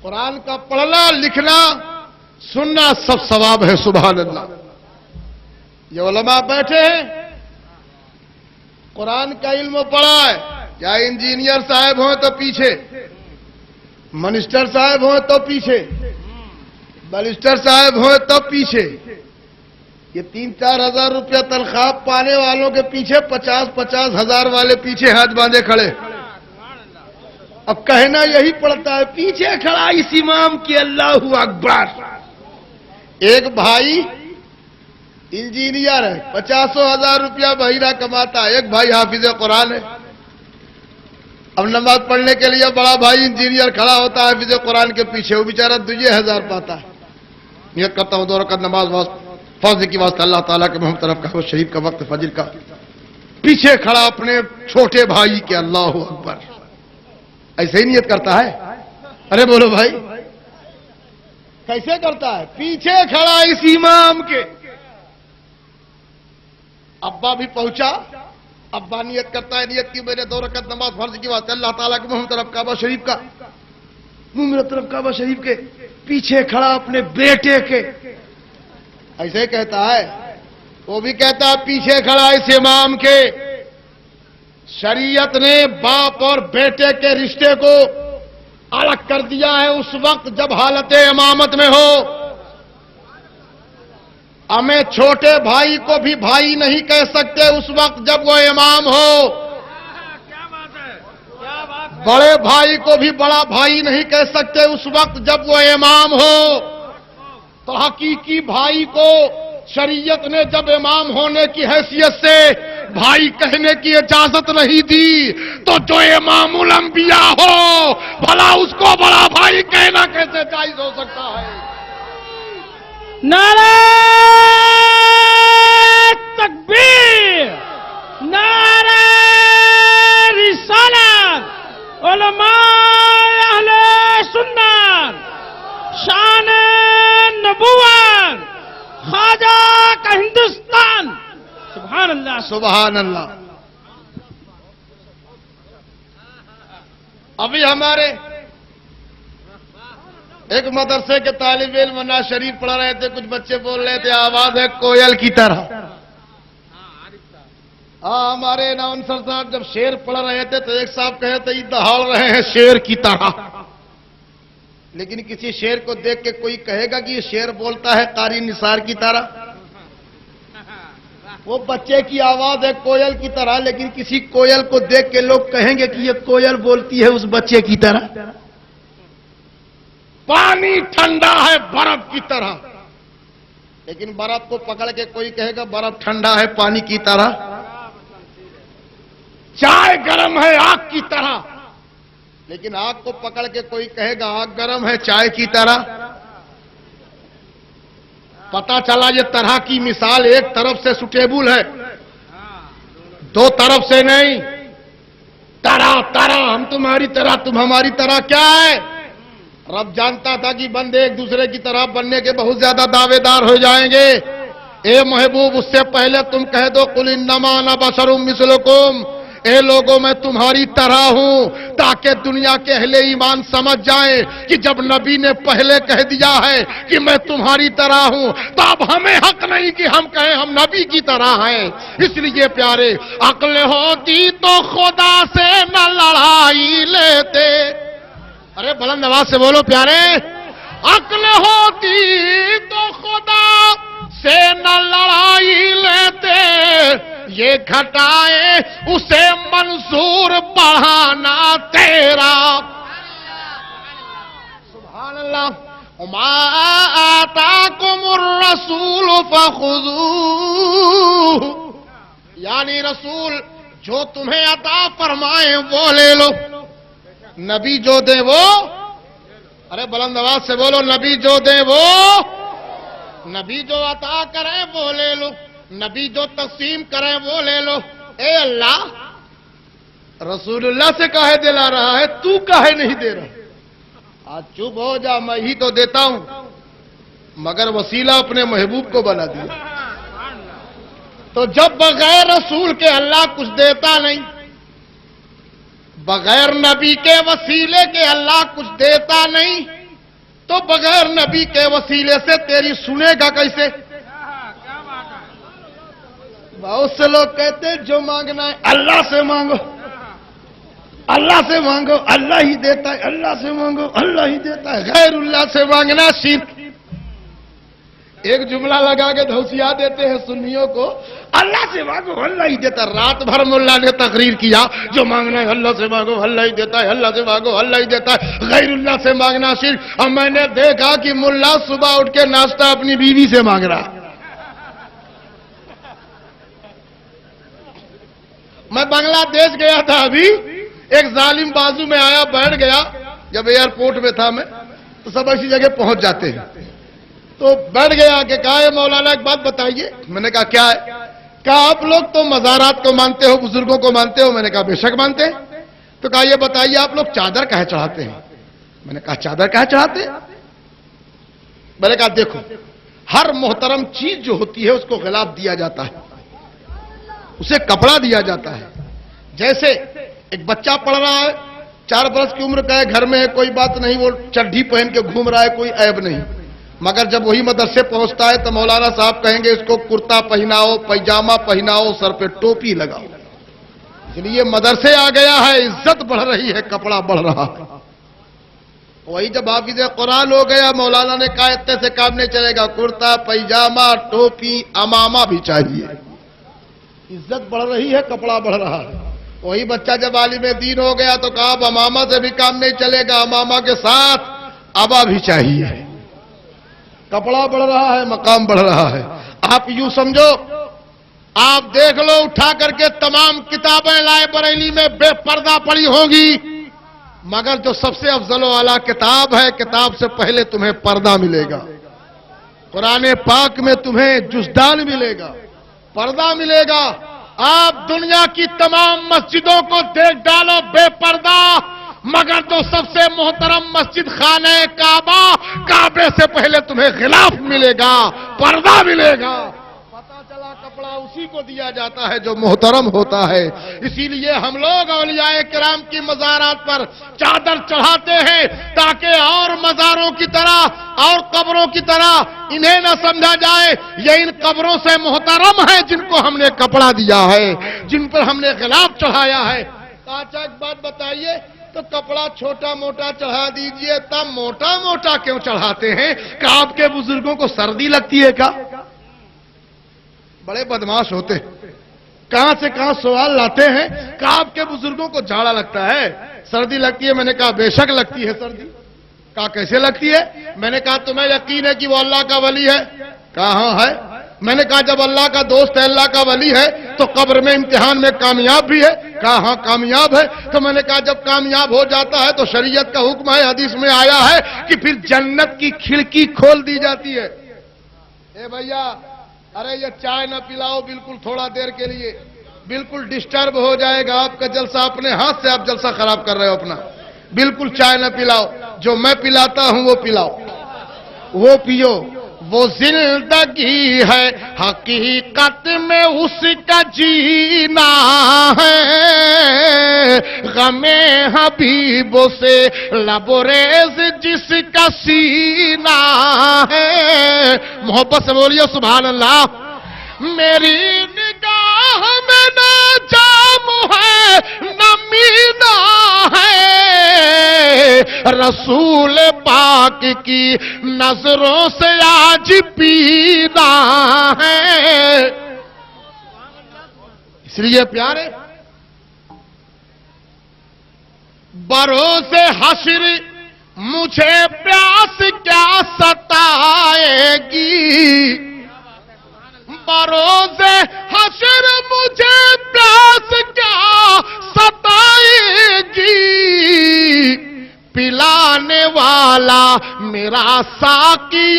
A: قرآن کا پڑھنا، لکھنا، سننا سب ثواب ہے۔ سبحان اللہ۔ یہ علماء بیٹھے ہیں، قرآن کا علم پڑھا ہے، چاہے انجینئر صاحب ہوں تو پیچھے، منسٹر صاحب ہوں تو پیچھے، بلسٹر صاحب ہوں تو پیچھے، یہ 3-4 ہزار روپیہ تنخواہ پانے والوں کے پیچھے 50-50 ہزار والے پیچھے ہاتھ باندھے کھڑے۔ اب کہنا یہی پڑتا ہے پیچھے کھڑا اس امام کی اللہ اکبر۔ ایک بھائی انجینئر ہے، 50 ہزار روپیہ مہینہ کماتا ہے، ایک بھائی حافظ قرآن ہے۔ اب نماز پڑھنے کے لیے بڑا بھائی انجینئر کھڑا ہوتا ہے حافظ قرآن کے پیچھے، وہ بیچارہ 2,000 پاتا ہے۔ نیت کرتا ہوں 2 رکعت نماز فرض کی واسطہ اللہ تعالیٰ کے محمد طرف کا شریف کا وقت فجر کا، پیچھے کھڑا اپنے چھوٹے بھائی کے اللہ اکبر، ایسے ہی نیت کرتا ہے؟ ارے بولو بھائی، کیسے کرتا ہے؟ پیچھے کھڑا اس امام کے۔ ابا بھی پہنچا، ابا نیت کرتا ہے، نیت کی میں نے 2 رکعت نماز فرض کی واسطے اللہ تعالیٰ کے محمد طرف کعبہ شریف کا، محمد طرف کعبہ شریف کے، پیچھے کھڑا اپنے بیٹے کے، ایسے کہتا ہے؟ وہ بھی کہتا ہے پیچھے کھڑا اس امام کے۔ شریعت نے باپ اور بیٹے کے رشتے کو الگ کر دیا ہے اس وقت جب حالت امامت میں ہو۔ ہمیں چھوٹے بھائی کو بھی بھائی نہیں کہہ سکتے اس وقت جب وہ امام ہو، بڑے بھائی کو بھی بڑا بھائی نہیں کہہ سکتے اس وقت جب وہ امام ہو۔ تو حقیقی بھائی کو شریعت نے جب امام ہونے کی حیثیت سے بھائی کہنے کی اجازت نہیں دی، تو جو امام الانبیاء ہو بھلا اس کو بڑا بھائی کہنا کیسے جائز ہو سکتا ہے؟
C: نعرہ تکبیر، نعرہ رسالت، علماء اہل سنت، شان نبوت، خواجہ کا ہندوستان، سبحان اللہ
A: سبحان اللہ۔ ابھی ہمارے ایک مدرسے کے طالب علم نعت شریف پڑھ رہے تھے، کچھ بچے بول رہے تھے آواز ہے کوئل کی طرح۔ ہاں، ہمارے اناؤنسر صاحب جب شعر پڑھ رہے تھے تو ایک صاحب کہے تھے یہ دہاڑ رہے ہیں شیر کی طرح، لیکن کسی شعر کو دیکھ کے کوئی کہے گا کہ یہ شعر بولتا ہے قاری نثار کی طرح؟ وہ بچے کی آواز ہے کوئل کی طرح، لیکن کسی کوئل کو دیکھ کے لوگ کہیں گے کہ یہ کوئل بولتی ہے اس بچے کی طرح؟ پانی ٹھنڈا ہے برف کی طرح، لیکن برف کو پکڑ کے کوئی کہے گا برف ٹھنڈا ہے پانی کی طرح۔ چائے گرم ہے آگ کی طرح، لیکن آگ کو پکڑ کے کوئی کہے گا آگ گرم ہے چائے کی طرح۔ پتا چلا یہ طرح کی مثال ایک طرف سے سوٹیبل ہے، 2 طرف سے نہیں۔ طرح طرح، ہم تمہاری طرح تم ہماری طرح، کیا ہے؟ رب جانتا تھا کہ بندے ایک دوسرے کی طرح بننے کے بہت زیادہ دعوے دار ہو جائیں گے۔ اے محبوب، اس سے پہلے تم کہہ دو قل انما انا بشر مثلکم، اے لوگوں میں تمہاری طرح ہوں، تاکہ دنیا کے اہل ایمان سمجھ جائیں کہ جب نبی نے پہلے کہہ دیا ہے کہ میں تمہاری طرح ہوں تو اب ہمیں حق نہیں کہ ہم کہیں ہم نبی کی طرح ہیں۔ اس لیے پیارے، عقل ہوتی تو خدا سے نہ لڑائی لیتے۔ ارے بلند آواز سے بولو پیارے، عقل ہوتی تو خدا سے نہ لڑائی لیتے، یہ گھٹائے اسے منظور بڑھانا تیرا۔ سبحان اللہ۔ وما آتاکم الرسول فخذوہ، یعنی رسول جو تمہیں عطا فرمائے وہ لے لو، نبی جو دے وہ، ارے بلند آواز سے بولو، نبی جو دے وہ، نبی جو عطا کرے وہ لے لو، نبی جو تقسیم کرے وہ لے لو۔ اے اللہ، رسول اللہ سے کاہے دلا رہا ہے، تو کاہے نہیں دے رہا؟ آج چپ ہو جا، میں ہی تو دیتا ہوں، مگر وسیلہ اپنے محبوب کو بنا دیا۔ تو جب بغیر رسول کے اللہ کچھ دیتا نہیں، بغیر نبی کے وسیلے کے اللہ کچھ دیتا نہیں، تو بغیر نبی کے وسیلے سے تیری سنے گا کیسے؟ بہت سے لوگ کہتے ہیں جو مانگنا ہے اللہ سے مانگو، اللہ سے مانگو اللہ ہی دیتا ہے، اللہ سے مانگو اللہ ہی دیتا ہے، غیر اللہ سے مانگنا شرک۔ ایک جملہ لگا کے دھوسیا دیتے ہیں سنیوں کو، اللہ سے مانگو اللہ ہی دیتا ہے۔ رات بھر ملا نے تقریر کیا جو مانگنا ہے اللہ سے مانگو اللہ ہی دیتا ہے، اللہ سے مانگو اللہ ہی دیتا ہے، غیر اللہ سے مانگنا شرک۔ اب میں نے دیکھا کہ ملا صبح اٹھ کے ناشتہ اپنی بیوی سے مانگ رہا۔ میں بنگلہ دیش گیا تھا ابھی، ایک ظالم بازو میں آیا بیٹھ گیا، جب ایئرپورٹ میں تھا میں تو سب ایسی جگہ پہنچ جاتے ہیں، تو بیٹھ گیا کہ کہا ہے مولانا ایک بات بتائیے۔ میں نے کہا کیا ہے؟ کہا آپ لوگ تو مزارات کو مانتے ہو، بزرگوں کو مانتے ہو۔ میں نے کہا بے شک مانتے ہیں۔ تو کہا یہ بتائیے آپ لوگ چادر کہاں چڑھاتے ہیں؟ میں نے کہا چادر کہاں چڑھاتے ہیں؟ میں نے کہا دیکھو ہر محترم چیز جو ہوتی ہے اس کو غلاف دیا جاتا ہے، اسے کپڑا دیا جاتا ہے۔ جیسے ایک بچہ پڑھ رہا ہے، 4 برس کی عمر کا ہے، گھر میں ہے کوئی بات نہیں، وہ چڈھی پہن کے گھوم رہا ہے کوئی عیب نہیں، مگر جب وہی مدرسے پہنچتا ہے تو مولانا صاحب کہیں گے اس کو کرتا پہناؤ، پیجامہ پہناؤ، سر پہ ٹوپی لگاؤ۔ اس لیے مدرسے آ گیا ہے، عزت بڑھ رہی ہے، کپڑا بڑھ رہا ہے۔ وہی جب حافظ قرآن ہو گیا، مولانا نے کہا اتنے سے کام نہیں چلے گا، کرتا پیجامہ ٹوپی امامہ بھی چاہیے۔ عزت بڑھ رہی ہے، کپڑا بڑھ رہا ہے۔ وہی بچہ جب عالم دین ہو گیا تو کہا اب امامہ سے بھی کام نہیں چلے گا، امامہ کے ساتھ ابا بھی چاہیے۔ کپڑا بڑھ رہا ہے، مقام بڑھ رہا ہے۔ آپ یوں سمجھو، آپ دیکھ لو اٹھا کر کے تمام کتابیں لائے بریلی میں بے پردہ پڑی ہوں گی، مگر جو سب سے افضل و اعلیٰ کتاب ہے، کتاب سے پہلے تمہیں پردہ ملے گا۔ قرآن پاک میں تمہیں جزدان ملے گا، پردہ ملے گا۔ آپ دنیا کی تمام مسجدوں کو دیکھ ڈالو بے پردہ، مگر جو سب سے محترم مسجد خانہ کعبہ، کعبے سے پہلے تمہیں غلاف ملے گا، پردہ ملے گا۔ پتہ چلا کپڑا اسی کو دیا جاتا ہے جو محترم ہوتا ہے۔ اسی لیے ہم لوگ اولیاء کرام کی مزارات پر چادر چڑھاتے ہیں تاکہ اور مزاروں کی طرح اور قبروں کی طرح انہیں نہ سمجھا جائے یہ ان قبروں سے محترم ہیں جن کو ہم نے کپڑا دیا ہے، جن پر ہم نے غلاف چڑھایا ہے۔ چاچا ایک بات بتائیے، تو کپڑا چھوٹا موٹا چڑھا دیجئے، تب موٹا موٹا کیوں چڑھاتے ہیں؟ کہ آپ کے بزرگوں کو سردی لگتی ہے کیا؟ بڑے بدماش ہوتے، کہاں سے کہاں سوال لاتے ہیں کہ آپ کے بزرگوں کو جھاڑا لگتا ہے، سردی لگتی ہے۔ میں نے کہا بے شک لگتی ہے سردی۔ کہا کیسے لگتی ہے؟ میں نے کہا تمہیں یقین ہے کہ وہ اللہ کا ولی ہے؟ کہا ہاں ہے۔ میں نے کہا جب اللہ کا دوست ہے، اللہ کا ولی ہے، تو قبر میں امتحان میں کامیاب بھی ہے؟ کہا ہاں کامیاب ہے۔ تو میں نے کہا جب کامیاب ہو جاتا ہے تو شریعت کا حکم ہے، حدیث میں آیا ہے کہ پھر جنت کی کھڑکی کھول دی جاتی ہے۔ اے بھیا، ارے یہ چائے نہ پلاؤ بالکل تھوڑا دیر کے لیے، بالکل ڈسٹرب ہو جائے گا آپ کا جلسہ، اپنے ہاتھ سے آپ جلسہ خراب کر رہے ہو اپنا۔ بالکل چائے نہ پلاؤ، جو میں پلاتا ہوں وہ پلاؤ، وہ پیو۔ وہ زندگی ہے حقیقت میں اس کا جینا ہے، غم حبیب سے لبریز جس کا سینہ ہے۔ محبت سے بولیے سبحان اللہ۔ میری نگاہ میں نہ جام ہے نہ مینا ہے، رسول پاک کی نظروں سے آج پینا ہے۔ اس لیے پیارے، بروز حشر مجھے پیاس کیا ستائے گی، بروز حشر مجھے پیاس کیا ستائے گی، پلانے والا میرا ساقی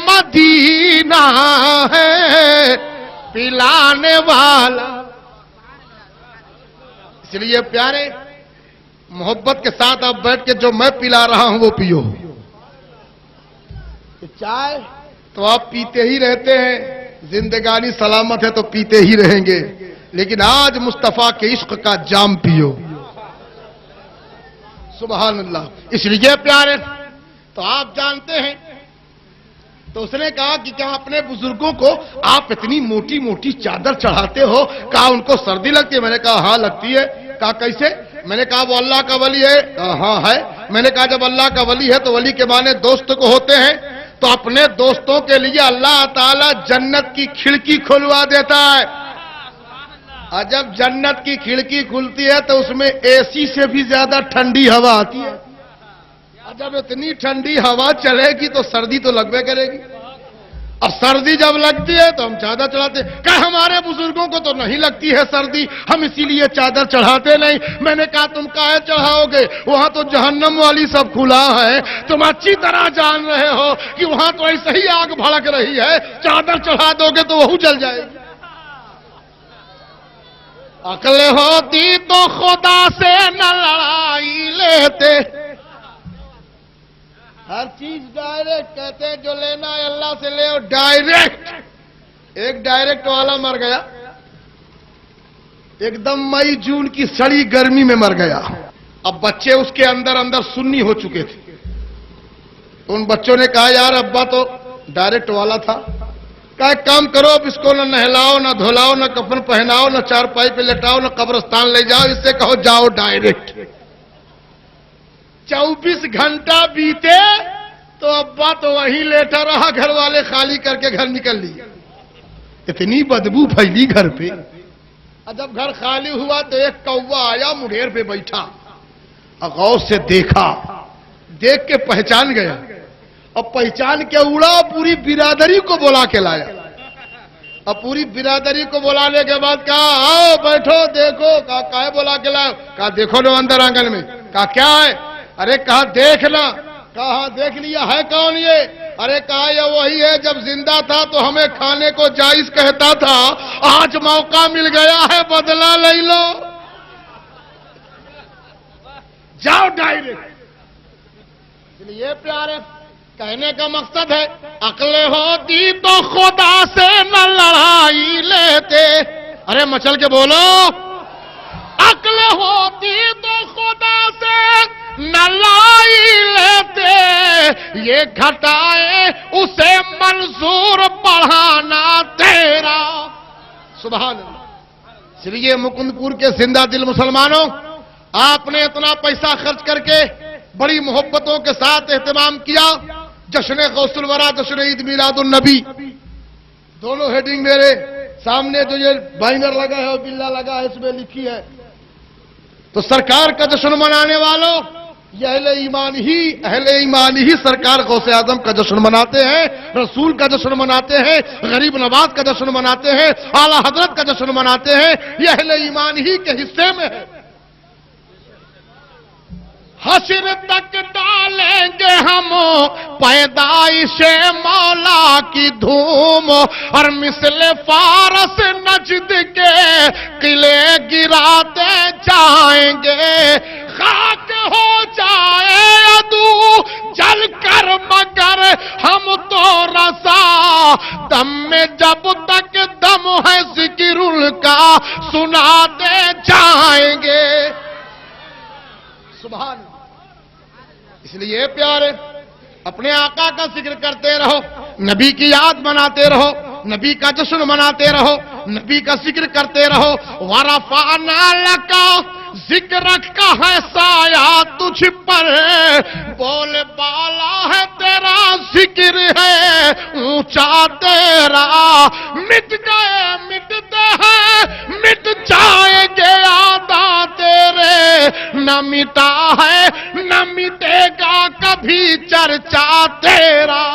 A: مدینہ ہے، پلانے والا۔ اس لیے پیارے، محبت کے ساتھ آپ بیٹھ کے جو میں پلا رہا ہوں وہ پیو۔ چائے تو آپ پیتے ہی رہتے ہیں، زندگانی سلامت ہے تو پیتے ہی رہیں گے، لیکن آج مصطفیٰ کے عشق کا جام پیو۔ سبحان اللہ۔ اس لیے پیارے، تو آپ جانتے ہیں، تو اس نے کہا کہ کیا اپنے بزرگوں کو آپ اتنی موٹی موٹی چادر چڑھاتے ہو؟ کہا ان کو سردی لگتی ہے؟ میں نے کہا ہاں لگتی ہے۔ کہا کیسے؟ میں نے کہا وہ اللہ کا ولی ہے؟ ہاں ہے۔ میں نے کہا جب اللہ کا ولی ہے تو ولی کے معنی دوست کو ہوتے ہیں، تو اپنے دوستوں کے لیے اللہ تعالیٰ جنت کی کھڑکی کھلوا دیتا ہے، اور جب جنت کی کھڑکی کھلتی ہے تو اس میں اے سی سے بھی زیادہ ٹھنڈی ہوا آتی ہے، اور جب اتنی ٹھنڈی ہوا چلے گی تو سردی تو لگوے کرے گی، اور سردی جب لگتی ہے تو ہم چادر چڑھاتے ہیں۔ کہ ہمارے بزرگوں کو تو نہیں لگتی ہے سردی، ہم اسی لیے چادر چڑھاتے نہیں۔ میں نے کہا تم کاہے چڑھاؤ گے؟ وہاں تو جہنم والی سب کھلا ہے، تم اچھی طرح جان رہے ہو کہ وہاں تو ایسے ہی آگ بھڑک رہی ہے، چادر چڑھا دو گے تو وہ جل جائے گی۔ عقل ہوتی تو خدا سے نہ لڑائی لیتے، ہر چیز ڈائریکٹ کہتے ہیں، جو لینا ہے اللہ سے لے ڈائریکٹ۔ ایک ڈائریکٹ والا مر گیا، ایک دم مئی جون کی سڑی گرمی میں مر گیا۔ اب بچے اس کے اندر اندر سنی ہو چکے تھے، تو ان بچوں نے کہا یار ابا تو ڈائریکٹ والا تھا، کہا ایک کام کرو، اب اس کو نہ نہلاؤ نہ دھلاؤ نہ کفن پہناؤ نہ چارپائی پہ لٹاؤ نہ قبرستان لے جاؤ، اس سے کہو جاؤ ڈائریکٹ۔ 24 گھنٹہ بیتے تو ابا تو وہیں لیٹا رہا، گھر والے خالی کر کے گھر نکل لیے۔ اتنی بدبو پھیلی گھر پہ، اور جب گھر خالی ہوا تو ایک کوا آیا مڈیر پہ بیٹھا، غور سے دیکھا، دیکھ کے پہچان گیا، اور پہچان کے اڑا، پوری برادری کو بلا کے لایا، اور پوری برادری کو بلانے کے بعد کہا آؤ بیٹھو دیکھو۔ کہا کہے بلا کے لاؤ؟ کہا دیکھو لو اندر آنگن میں۔ کہا کیا ہے؟ ارے کہا دیکھنا۔ کہا ہاں دیکھ لیا، ہے کون یہ؟ ارے کہا یہ وہی ہے جب زندہ تھا تو ہمیں کھانے کو جائز کہتا تھا، آج موقع مل گیا ہے بدلہ لے لو، جاؤ ڈائریکٹ۔ اس لیے پیارے کہنے کا مقصد ہے عقل ہوتی تو خدا سے نہ لڑائی لیتے۔ ارے مچل کے بولو، عقل ہوتی تو خدا سے نہ لڑائی لیتے، یہ گھٹائے اسے منظور بڑھانا تیرا۔ سبحان اللہ۔ اس لیے مکند پور کے زندہ دل مسلمانوں، آپ نے اتنا پیسہ خرچ کر کے بڑی محبتوں کے ساتھ اہتمام کیا، جشن غوث الورا، جشن عید میلاد النبی، دونوں ہیڈنگ میرے سامنے جو یہ بینر لگا ہے اور بلا لگا ہے اس میں لکھی ہے۔ تو سرکار کا جشن منانے والوں، یہ اہل ایمان ہی سرکار غوث اعظم کا جشن مناتے ہیں، رسول کا جشن مناتے ہیں، غریب نواز کا جشن مناتے ہیں، اعلیٰ حضرت کا جشن مناتے ہیں، یہ اہل ایمان ہی کے حصے میں ہے۔ حشر تک ڈالیں گے ہم پیدائش مولا کی دھوم، اور مثل فارس نجد کے قلعے گراتے جائیں گے، خاک ہو جائے عدو جل کر مگر ہم تو رسا دم میں جب تک دم ہے ذکر کا سناتے جائیں گے۔ سبحان اللہ۔ اس لیے پیارے اپنے آقا کا ذکر کرتے رہو، نبی کی یاد مناتے رہو، نبی کا جشن مناتے رہو، نبی کا ذکر کرتے رہو۔ وَرَفَعْنَا لَكَ ذِكْرَكَ کا ہے سایہ تجھ پر، بول بالا ہے تیرا ذکر ہے اونچا تیرا، مٹ گئے مٹتے ہیں مٹ جائیں گے آدھا تیرے، نہ مٹا ہے نہ مٹے گا کبھی چرچا تیرا۔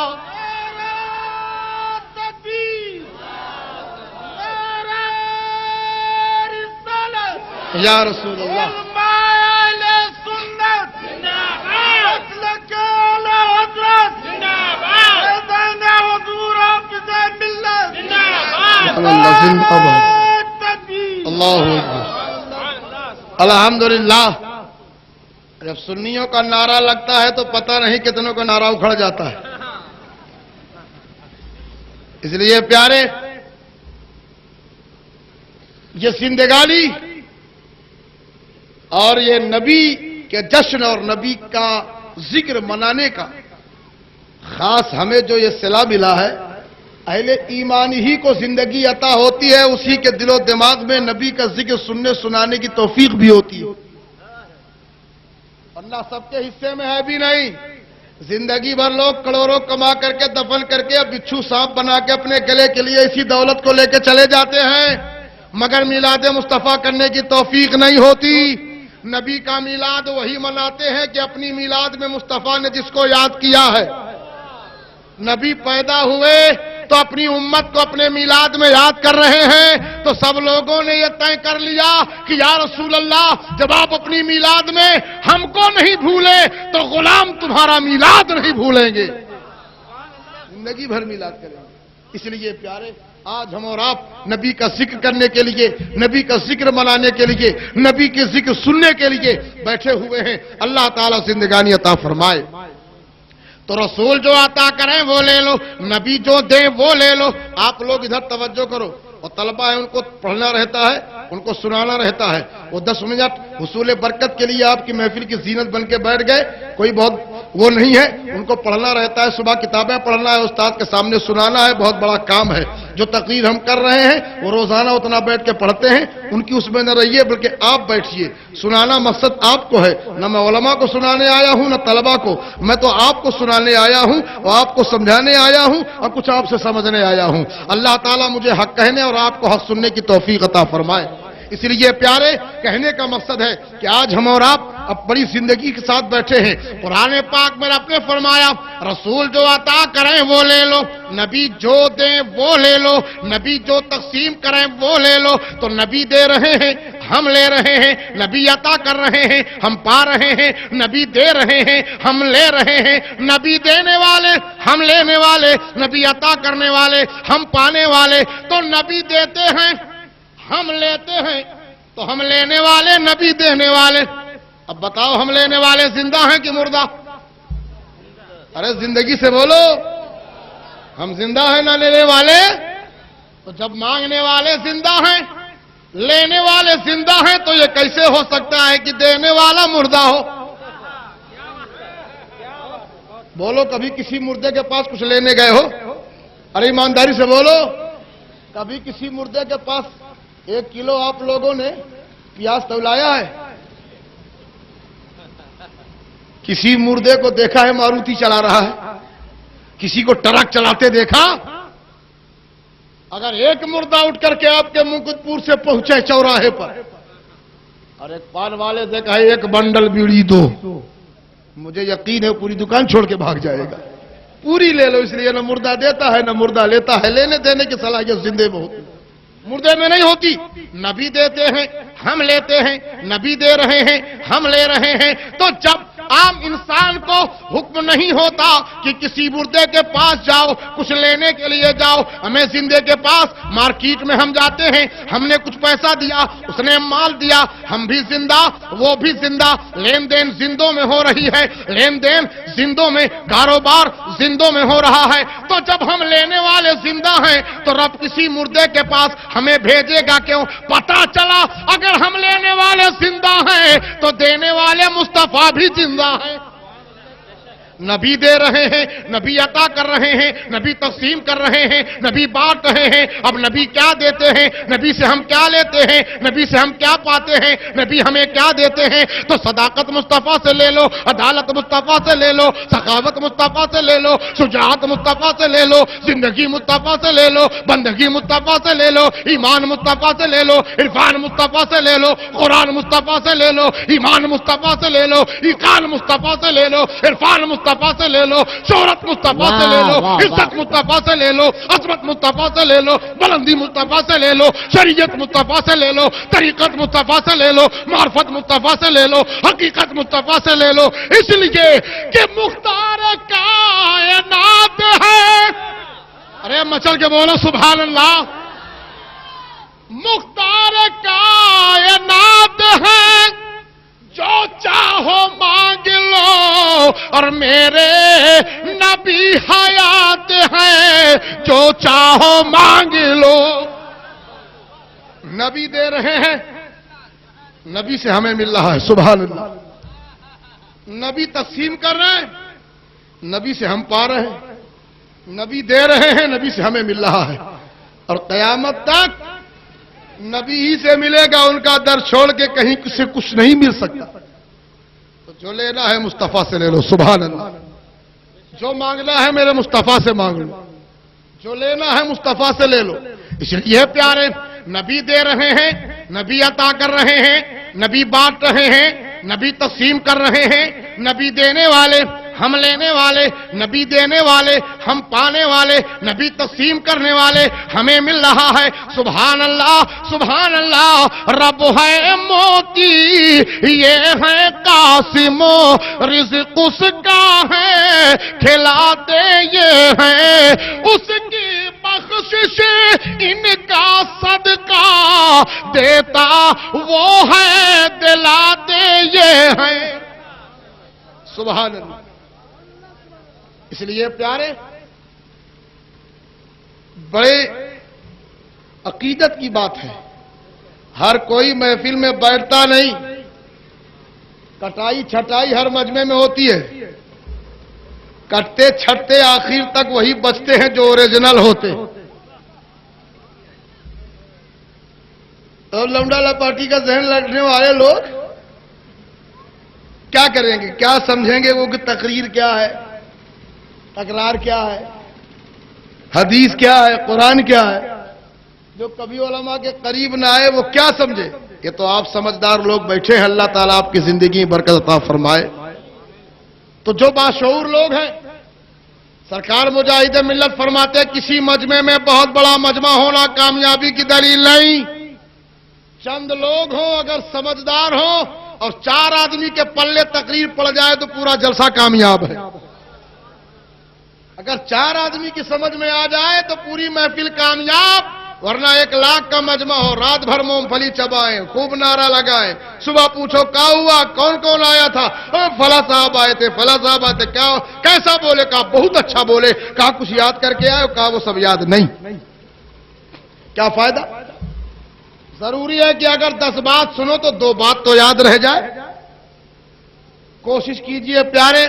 A: یا رسول اللہ الحمدللہ۔ جب سنیوں کا نعرہ لگتا ہے تو پتہ نہیں کتنوں کا نعرہ اکھڑ جاتا ہے۔ اس لیے پیارے یہ زندگانی اور یہ نبی کے جشن اور نبی کا ذکر منانے کا خاص ہمیں جو یہ صلہ ملا ہے، اہل ایمان ہی کو زندگی عطا ہوتی ہے، اسی کے دل و دماغ میں نبی کا ذکر سننے سنانے کی توفیق بھی ہوتی ہے۔ ورنہ سب کے حصے میں ہے بھی نہیں. زندگی بھر لوگ کروڑوں کما کر کے دفن کر کے بچھو سانپ بنا کے اپنے گلے کے لیے اسی دولت کو لے کے چلے جاتے ہیں، مگر میلاد مصطفیٰ کرنے کی توفیق نہیں ہوتی. نبی کا میلاد وہی مناتے ہیں کہ اپنی میلاد میں مصطفیٰ نے جس کو یاد کیا ہے. نبی پیدا ہوئے تو اپنی امت کو اپنے میلاد میں یاد کر رہے ہیں، تو سب لوگوں نے یہ طے کر لیا کہ یا رسول اللہ جب آپ اپنی میلاد میں ہم کو نہیں بھولے تو غلام تمہارا میلاد نہیں بھولیں گے، زندگی بھر میلاد کریں گے. اس لیے پیارے آج ہم اور آپ نبی کا ذکر کرنے کے لیے، نبی کا ذکر منانے کے لیے، نبی کے ذکر سننے کے لیے بیٹھے ہوئے ہیں. اللہ تعالیٰ زندگانی عطا فرمائے. تو رسول جو عطا کریں وہ لے لو، نبی جو دیں وہ لے لو. آپ لوگ ادھر توجہ کرو. اور طلبہ ہیں ان کو پڑھنا رہتا ہے، ان کو سنانا رہتا ہے. وہ 10 منٹ حصول برکت کے لیے آپ کی محفل کی زینت بن کے بیٹھ گئے، کوئی بہت وہ نہیں ہے. ان کو پڑھنا رہتا ہے، صبح کتابیں پڑھنا ہے، استاد کے سامنے سنانا ہے، بہت بڑا کام ہے. جو تقریر ہم کر رہے ہیں وہ روزانہ اتنا بیٹھ کے پڑھتے ہیں، ان کی اس میں نہ رہیے بلکہ آپ بیٹھیے. سنانا مقصد آپ کو ہے، نہ میں علماء کو سنانے آیا ہوں نہ طلبہ کو. میں تو آپ کو سنانے آیا ہوں اور آپ کو سمجھانے آیا ہوں اور کچھ آپ سے سمجھنے آیا ہوں. اللہ تعالیٰ مجھے حق کہنے اور آپ کو حق سننے کی توفیق عطا فرمائے. اس لیے پیارے کہنے کا مقصد ہے کہ آج ہم اور آپ اب بڑی زندگی کے ساتھ بیٹھے ہیں. قرآن پاک میں رب نے فرمایا رسول جو عطا کریں وہ لے لو، نبی جو دیں وہ لے لو، نبی جو تقسیم کریں وہ لے لو. تو نبی دے رہے ہیں ہم لے رہے ہیں، نبی عطا کر رہے ہیں ہم پا رہے ہیں، نبی دے رہے ہیں ہم لے رہے ہیں. نبی دینے والے ہم لینے والے، نبی عطا کرنے والے ہم پانے والے. تو نبی دیتے ہیں ہم لیتے ہیں، تو ہم لینے والے نبی دینے والے. اب بتاؤ ہم لینے والے زندہ ہیں کہ مردہ؟ ارے زندگی سے بولو. ہم زندہ ہیں نہ لینے والے؟ تو جب مانگنے والے زندہ ہیں، لینے والے زندہ ہیں، تو یہ کیسے ہو سکتا ہے کہ دینے والا مردہ ہو؟ بولو کبھی کسی مردے کے پاس کچھ لینے گئے ہو؟ ارے ایمانداری سے بولو. کبھی کسی مردے کے پاس 1 کلو آپ لوگوں نے پیاز تولایا ہے؟ کسی مردے کو دیکھا ہے ماروتی چلا رہا ہے؟ کسی کو ٹرک چلاتے دیکھا؟ اگر ایک مردہ اٹھ کر کے آپ کے منگت پور سے پہنچے چوراہے پر اور ایک پان والے دیکھا ہے ایک بنڈل بیڑی دو، مجھے یقین ہے پوری دکان چھوڑ کے بھاگ جائے گا. پوری لے لو. اس لیے نہ مردہ دیتا ہے نہ مردہ لیتا ہے. لینے دینے کی صلاحیت زندے میں ہوتی، مردے میں نہیں ہوتی. نبی دیتے ہیں ہم لیتے ہیں، نبی دے رہے ہیں ہم لے رہے ہیں. تو جب عام انسان کو حکم نہیں ہوتا کہ کسی مردے کے پاس جاؤ کچھ لینے کے لیے جاؤ، ہمیں زندے کے پاس مارکیٹ میں ہم جاتے ہیں، ہم نے کچھ پیسہ دیا، اس نے مال دیا، ہم بھی زندہ وہ بھی زندہ. لین دین زندوں میں ہو رہی ہے، لین دین زندوں میں، کاروبار زندوں میں ہو رہا ہے. تو جب ہم لینے والے زندہ ہیں تو رب کسی مردے کے پاس ہمیں بھیجے گا کیوں؟ پتہ چلا اگر ہم لینے والے زندہ ہیں تو دینے والے مصطفیٰ بھی زندہ ہیں. نبی دے رہے ہیں، نبی عطا کر رہے ہیں، نبی تقسیم کر رہے ہیں، نبی بانٹ رہے ہیں. اب نبی کیا دیتے ہیں؟ نبی سے ہم کیا لیتے ہیں؟ نبی سے ہم کیا پاتے ہیں؟ نبی ہمیں کیا دیتے ہیں؟ تو صداقت مصطفیٰ سے لے لو، عدالت مصطفیٰ سے لے لو، سخاوت مصطفیٰ سے لے لو، شجاعت مصطفیٰ سے لے لو، زندگی مصطفیٰ سے لے لو، بندگی مصطفیٰ سے لے لو، ایمان مصطفیٰ سے لے لو، عرفان مصطفیٰ سے لے لو، قرآن مصطفیٰ سے لے لو، ایمان مصطفیٰ سے لے لو، ایقان مصطفیٰ سے لے لو، عرفان مصطفیٰ سے لے لو، شہرت مصطفیٰ سے لے لو، عزت مصطفیٰ سے لے لو، عظمت مصطفیٰ سے لے لو، بلندی مصطفیٰ سے لے لو، شریعت مصطفیٰ سے لے لو، طریقت مصطفیٰ سے لے لو، معرفت مصطفیٰ سے لے لو، حقیقت مصطفیٰ سے لے لو. اس لیے کہ مختار کائنات ہے. ارے مچل کے بولو سبحان اللہ. مختار کائنات ہے، جو چاہو مانگ لو، اور میرے نبی حیات ہیں، جو چاہو مانگ لو. نبی دے رہے ہیں، نبی سے ہمیں مل رہا ہے سبحان اللہ. نبی تقسیم کر رہے ہیں، نبی سے ہم پا رہے ہیں. نبی دے رہے ہیں، نبی سے ہمیں مل رہا ہے. اور قیامت تک نبی ہی سے ملے گا. ان کا در چھوڑ کے کہیں سے کچھ نہیں مل سکتا. تو جو لینا ہے مصطفیٰ سے لے لو. سبحان اللہ. جو مانگنا ہے میرے مصطفیٰ سے مانگ لو. جو لینا ہے مصطفیٰ سے لے لو. اس لیے پیارے نبی دے رہے ہیں, نبی عطا کر رہے ہیں, نبی بانٹ رہے ہیں, نبی تقسیم کر رہے ہیں. نبی دینے والے, ہم لینے والے. نبی دینے والے, ہم پانے والے. نبی تقسیم کرنے والے, ہمیں مل رہا ہے. سبحان اللہ, سبحان اللہ. رب ہے موتی, یہ ہے قاسم, رزق اس کا ہے, کھلاتے یہ ہیں اس کی بخشش, ان کا صدقہ دیتا وہ ہے, دلاتے یہ ہیں. سبحان اللہ. اس لیے پیارے بڑے عقیدت کی بات ہے. ہر کوئی محفل میں بیٹھتا نہیں. کٹائی چھٹائی ہر مجمع میں ہوتی ہے. کٹتے چھٹتے آخر تک وہی بچتے ہیں جو اوریجنل ہوتے. اور لمڈالا پارٹی کا ذہن لڑنے والے لوگ کیا کریں گے, کیا سمجھیں گے وہ کہ تقریر کیا ہے, تکرار کیا ہے, حدیث کیا ہے, قرآن کیا ہے. جو کبھی علماء کے قریب نہ آئے وہ کیا سمجھے. یہ تو آپ سمجھدار لوگ بیٹھے ہیں, اللہ تعالیٰ آپ کی زندگی میں برکت عطا فرمائے. تو جو باشعور لوگ ہیں, سرکار مجاہد ملت فرماتے ہیں کسی مجمع میں بہت بڑا مجمع ہونا کامیابی کی دلیل نہیں. چند لوگ ہوں اگر سمجھدار ہوں اور 4 آدمی کے پلے تقریر پڑ جائے تو پورا جلسہ کامیاب ہے. اگر 4 آدمی کی سمجھ میں آ جائے تو پوری محفل کامیاب. ورنہ 1 لاکھ کا مجمع ہو, رات بھر مونگ پھلی چبائیں, خوب نعرہ لگائیں, صبح پوچھو کیا ہوا, کون کون آیا تھا, فلاں صاحب آئے تھے, فلاں صاحب آئے تھے, کیا کیسا بولے, کہا بہت اچھا بولے, کہا کچھ یاد کر کے آئے, کہا وہ سب یاد نہیں. کیا فائدہ. ضروری ہے کہ اگر 10 بات سنو تو 2 بات تو یاد رہ جائے. کوشش کیجئے پیارے,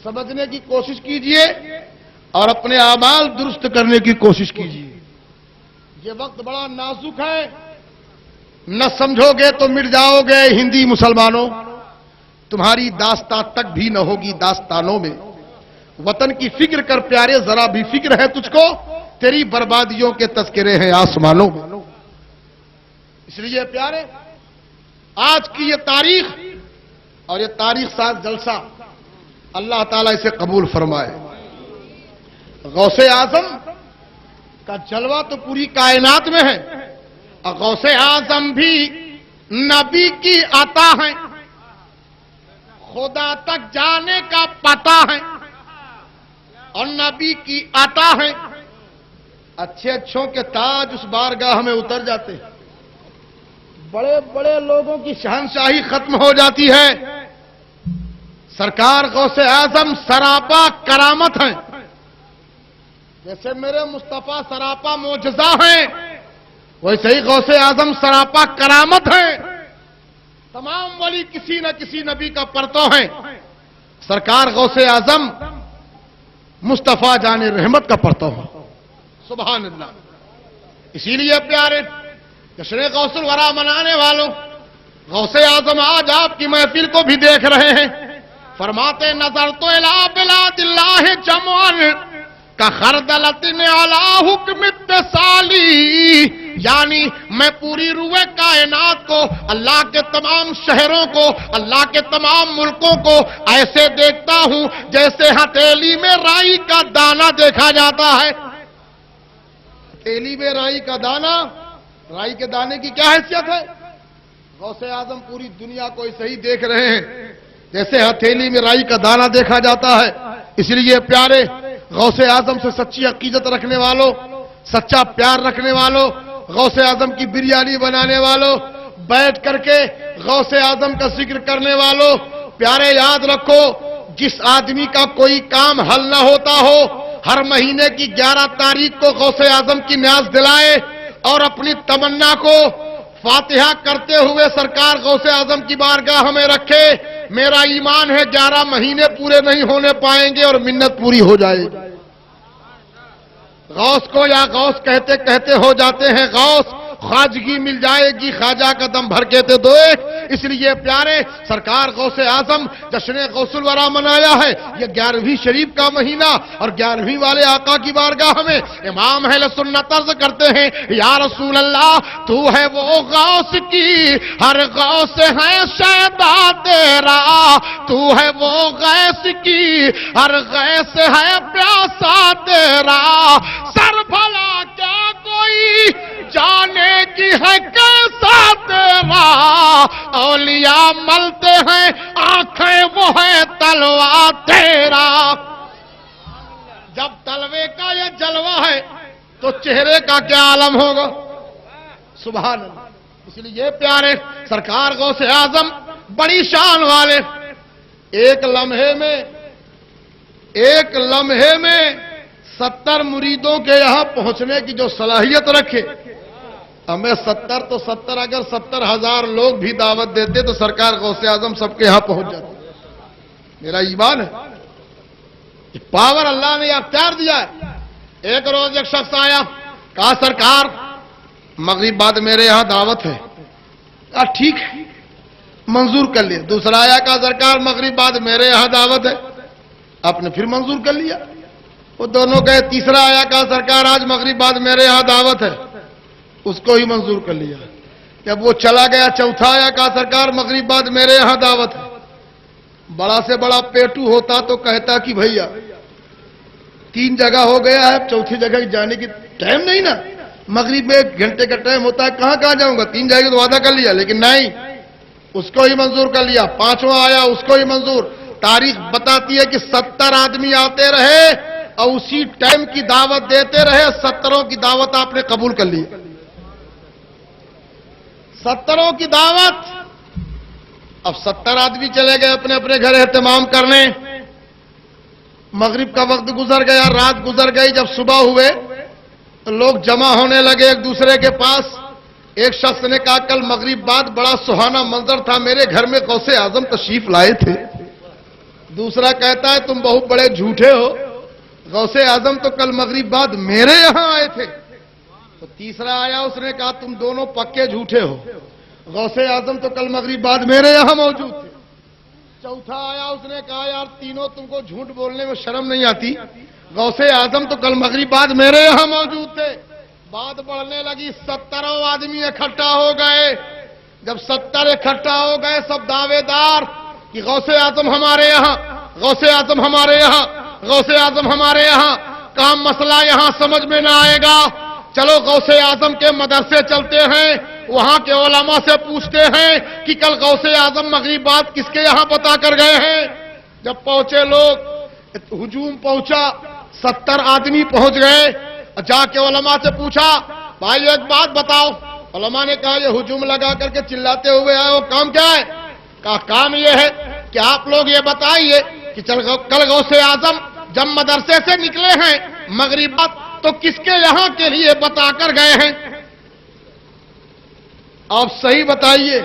A: سمجھنے کی کوشش کیجئے اور اپنے اعمال درست کرنے کی کوشش کیجئے. یہ وقت بڑا نازک ہے, نہ سمجھو گے تو مٹ جاؤ گے. ہندی مسلمانوں, تمہاری داستان تک بھی نہ ہوگی داستانوں میں. وطن کی فکر کر پیارے, ذرا بھی فکر ہے تجھ کو, تیری بربادیوں کے تذکرے ہیں آسمانوں میں. اس لیے پیارے آج کی یہ تاریخ اور یہ تاریخ ساز جلسہ اللہ تعالیٰ اسے قبول فرمائے. غوث اعظم کا جلوہ تو پوری کائنات میں ہے, اور غوث اعظم بھی نبی کی عطا ہے, خدا تک جانے کا پتہ ہے, اور نبی کی عطا ہے. اچھے اچھوں کے تاج اس بارگاہ میں اتر جاتے ہیں, بڑے بڑے لوگوں کی شہنشاہی ختم ہو جاتی ہے. سرکار غوث اعظم سراپا کرامت ہیں. جیسے میرے مصطفیٰ سراپا معجزہ ہیں, ویسے ہی غوث اعظم سراپا کرامت ہیں. تمام ولی کسی نہ کسی نبی کا پرتو ہیں. سرکار غوث اعظم مصطفیٰ جان رحمت کا پرتو ہے. سبحان اللہ. اسی لیے پیارے جشن غوث الورا منانے والوں, غوث اعظم آج آپ کی محفل کو بھی دیکھ رہے ہیں. فرماتے نظر تو الی بلاد اللہ جمعن کا خردلت علی حکم اتصالی, یعنی میں پوری روئے کائنات کو, اللہ کے تمام شہروں کو, اللہ کے تمام ملکوں کو ایسے دیکھتا ہوں جیسے ہتھیلی میں رائی کا دانہ دیکھا جاتا ہے. ہتھیلی میں رائی کا دانہ, رائی کے دانے کی کیا حیثیت ہے. غوث اعظم پوری دنیا کو ایسے ہی دیکھ رہے ہیں جیسے ہتھیلی میں رائی کا دانہ دیکھا جاتا ہے. اس لیے پیارے غوث اعظم سے سچی عقیدت رکھنے والوں, سچا پیار رکھنے والوں, غوث اعظم کی بریانی بنانے والوں, بیٹھ کر کے غوث اعظم کا ذکر کرنے والوں, پیارے یاد رکھو جس آدمی کا کوئی کام حل نہ ہوتا ہو, ہر مہینے کی 11 تاریخ کو غوث اعظم کی نیاز دلائے اور اپنی تمنا کو فاتحہ کرتے ہوئے سرکار غوث اعظم کی بارگاہ میں رکھے. میرا ایمان ہے 11 مہینے پورے نہیں ہونے پائیں گے اور منت پوری ہو جائے گی. غوث کو یا غوث کہتے کہتے ہو جاتے ہیں غوث, خواجگی مل جائے گی خواجہ کا دم بھر کے تو اس لیے پیارے سرکار غوث اعظم جشن غوث الورا منایا ہے یہ 11ویں شریف کا مہینہ، اور 11ویں والے آقا کی بارگاہ میں امام اہل سنت عرض کرتے ہیں یا رسول اللہ تو ہے وہ غوث کی ہر غوث ہے شیدا تیرا، تو ہے وہ غیث کی ہر غیث ہے پیاسا تیرا، سر بھلا کیا کوئی جانے کی ہے کیسا تیرا، اولیاء ملتے ہیں آنکھیں وہ ہے تلوا تیرا۔ جب تلوے کا یہ جلوہ ہے تو چہرے کا کیا عالم ہوگا؟ سبحان اللہ۔ اس لیے پیارے سرکار غوث اعظم بڑی شان والے، ایک لمحے میں 70 مریدوں کے یہاں پہنچنے کی جو صلاحیت رکھے، ہمیں 70 تو 70 اگر 70,000 لوگ بھی دعوت دیتے تو سرکار غوث اعظم سب کے یہاں پہنچ جاتے۔ میرا ایمان ہے پاور اللہ نے اختیار دیا ہے۔ ایک روز ایک شخص آیا، کہا سرکار مغرب بعد میرے یہاں دعوت ہے، کہا ٹھیک ہے منظور کر لیا۔ دوسرا آیا، کہا سرکار مغرب بعد میرے یہاں دعوت ہے، آپ نے پھر منظور کر لیا۔ وہ دونوں گئے، تیسرا آیا، کہا سرکار آج مغرب بعد میرے یہاں دعوت ہے، اس کو ہی منظور کر لیا۔ جب وہ چلا گیا چوتھا آیا، کہا سرکار مغرب بعد میرے یہاں دعوت ہے۔ بڑا سے بڑا پیٹو ہوتا تو کہتا کہ بھیا 3 جگہ ہو گیا ہے، چوتھی جگہ جانے کی ٹائم نہیں نا، مغرب میں 1 گھنٹے کا ٹائم ہوتا ہے، کہاں جاؤں گا، 3 جگہ تو وعدہ کر لیا، لیکن نہیں، اس کو ہی منظور کر لیا۔ پانچواں آیا، اس کو ہی منظور۔ تاریخ بتاتی ہے کہ 70 آدمی آتے رہے اور اسی ٹائم کی دعوت دیتے رہے، 70 کی دعوت آپ نے قبول کر لی۔ 70 کی دعوت۔ اب 70 آدمی چلے گئے اپنے اپنے گھر اہتمام کرنے، مغرب کا وقت گزر گیا، رات گزر گئی، جب صبح ہوئے تو لوگ جمع ہونے لگے ایک دوسرے کے پاس۔ ایک شخص نے کہا کل مغرب بعد بڑا سہانا منظر تھا، میرے گھر میں غوث اعظم تشریف لائے تھے۔ دوسرا کہتا ہے تم بہت بڑے جھوٹے ہو، غوث اعظم تو کل مغرب بعد میرے یہاں آئے تھے۔ تو تیسرا آیا، اس نے کہا تم دونوں پکے جھوٹے ہو، غوث اعظم تو کل مغرب بعد میرے یہاں موجود تھے۔ چوتھا آیا، اس نے کہا یار تینوں تم کو جھوٹ بولنے میں شرم نہیں آتی، غوث اعظم تو کل مغرب بعد میرے یہاں موجود تھے۔ بات بڑھنے لگی، 70 آدمی اکٹھا ہو گئے۔ جب 70 اکٹھا ہو گئے، سب دعوے دار کہ غوث اعظم ہمارے یہاں، غوث اعظم ہمارے یہاں، غوث اعظم ہمارے یہاں۔ کام مسئلہ یہاں سمجھ میں نہ آئے گا، چلو غوث اعظم کے مدرسے چلتے ہیں، وہاں کے علماء سے پوچھتے ہیں کہ کل غوث اعظم مغرب بعد کس کے یہاں بتا کر گئے ہیں۔ جب پہنچے لوگ، ہجوم پہنچا، 70 آدمی پہنچ گئے، جا کے علماء سے پوچھا بھائی ایک بات بتاؤ۔ علماء نے کہا یہ ہجوم لگا کر کے چلاتے ہوئے آئے، وہ کام کیا ہے؟ کہا کام یہ ہے کہ آپ لوگ یہ بتائیے کہ کل غوث اعظم جب مدرسے سے نکلے ہیں مغرب بعد تو کس کے یہاں کے لیے بتا کر گئے ہیں؟ آپ صحیح بتائیے۔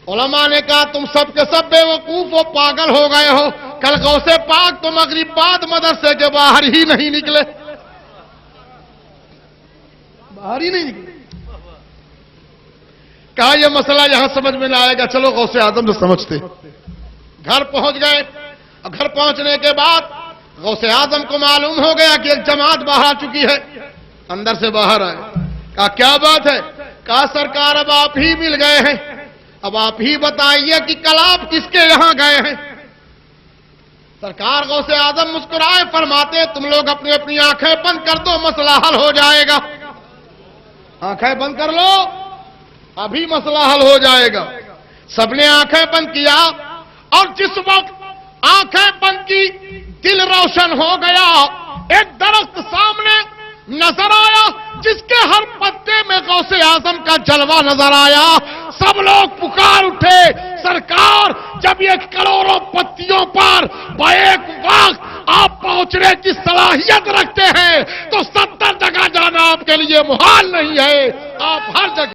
A: علماء نے کہا تم سب کے سب بے وقوف و پاگل ہو گئے ہو، کل غوث پاک تو مغرب بعد مدرسے کے باہر ہی نہیں نکلے، باہر ہی نہیں نکلے۔ کہا یہ مسئلہ یہاں سمجھ میں نہ آئے گا، چلو غوث اعظم سے سمجھتے۔ گھر پہنچ گئے، اور گھر پہنچنے کے بعد غوث اعظم کو معلوم ہو گیا کہ ایک جماعت باہر آ چکی ہے۔ اندر سے باہر آئے، کہا کیا بات ہے؟ کہا سرکار اب آپ ہی مل گئے ہیں، اب آپ ہی بتائیے کہ کل آپ کس کے یہاں گئے ہیں؟ سرکار غوث اعظم مسکرائے، فرماتے تم لوگ اپنی اپنی آنکھیں بند کر دو، مسئلہ حل ہو جائے گا۔ آنکھیں بند کر لو، ابھی مسئلہ حل ہو جائے گا۔ سب نے آنکھیں بند کیا، اور جس وقت آنکھیں بند کی دل روشن ہو گیا، ایک درخت سامنے نظر آیا جس کے ہر پتے میں غوث اعظم کا جلوہ نظر آیا۔ سب لوگ پکار اٹھے سرکار جب یہ کروڑوں پتیوں پر بیک وقت آپ پہنچنے کی صلاحیت رکھتے ہیں تو 70 جگہ جانا آپ کے لیے محال نہیں ہے، آپ ہر جگہ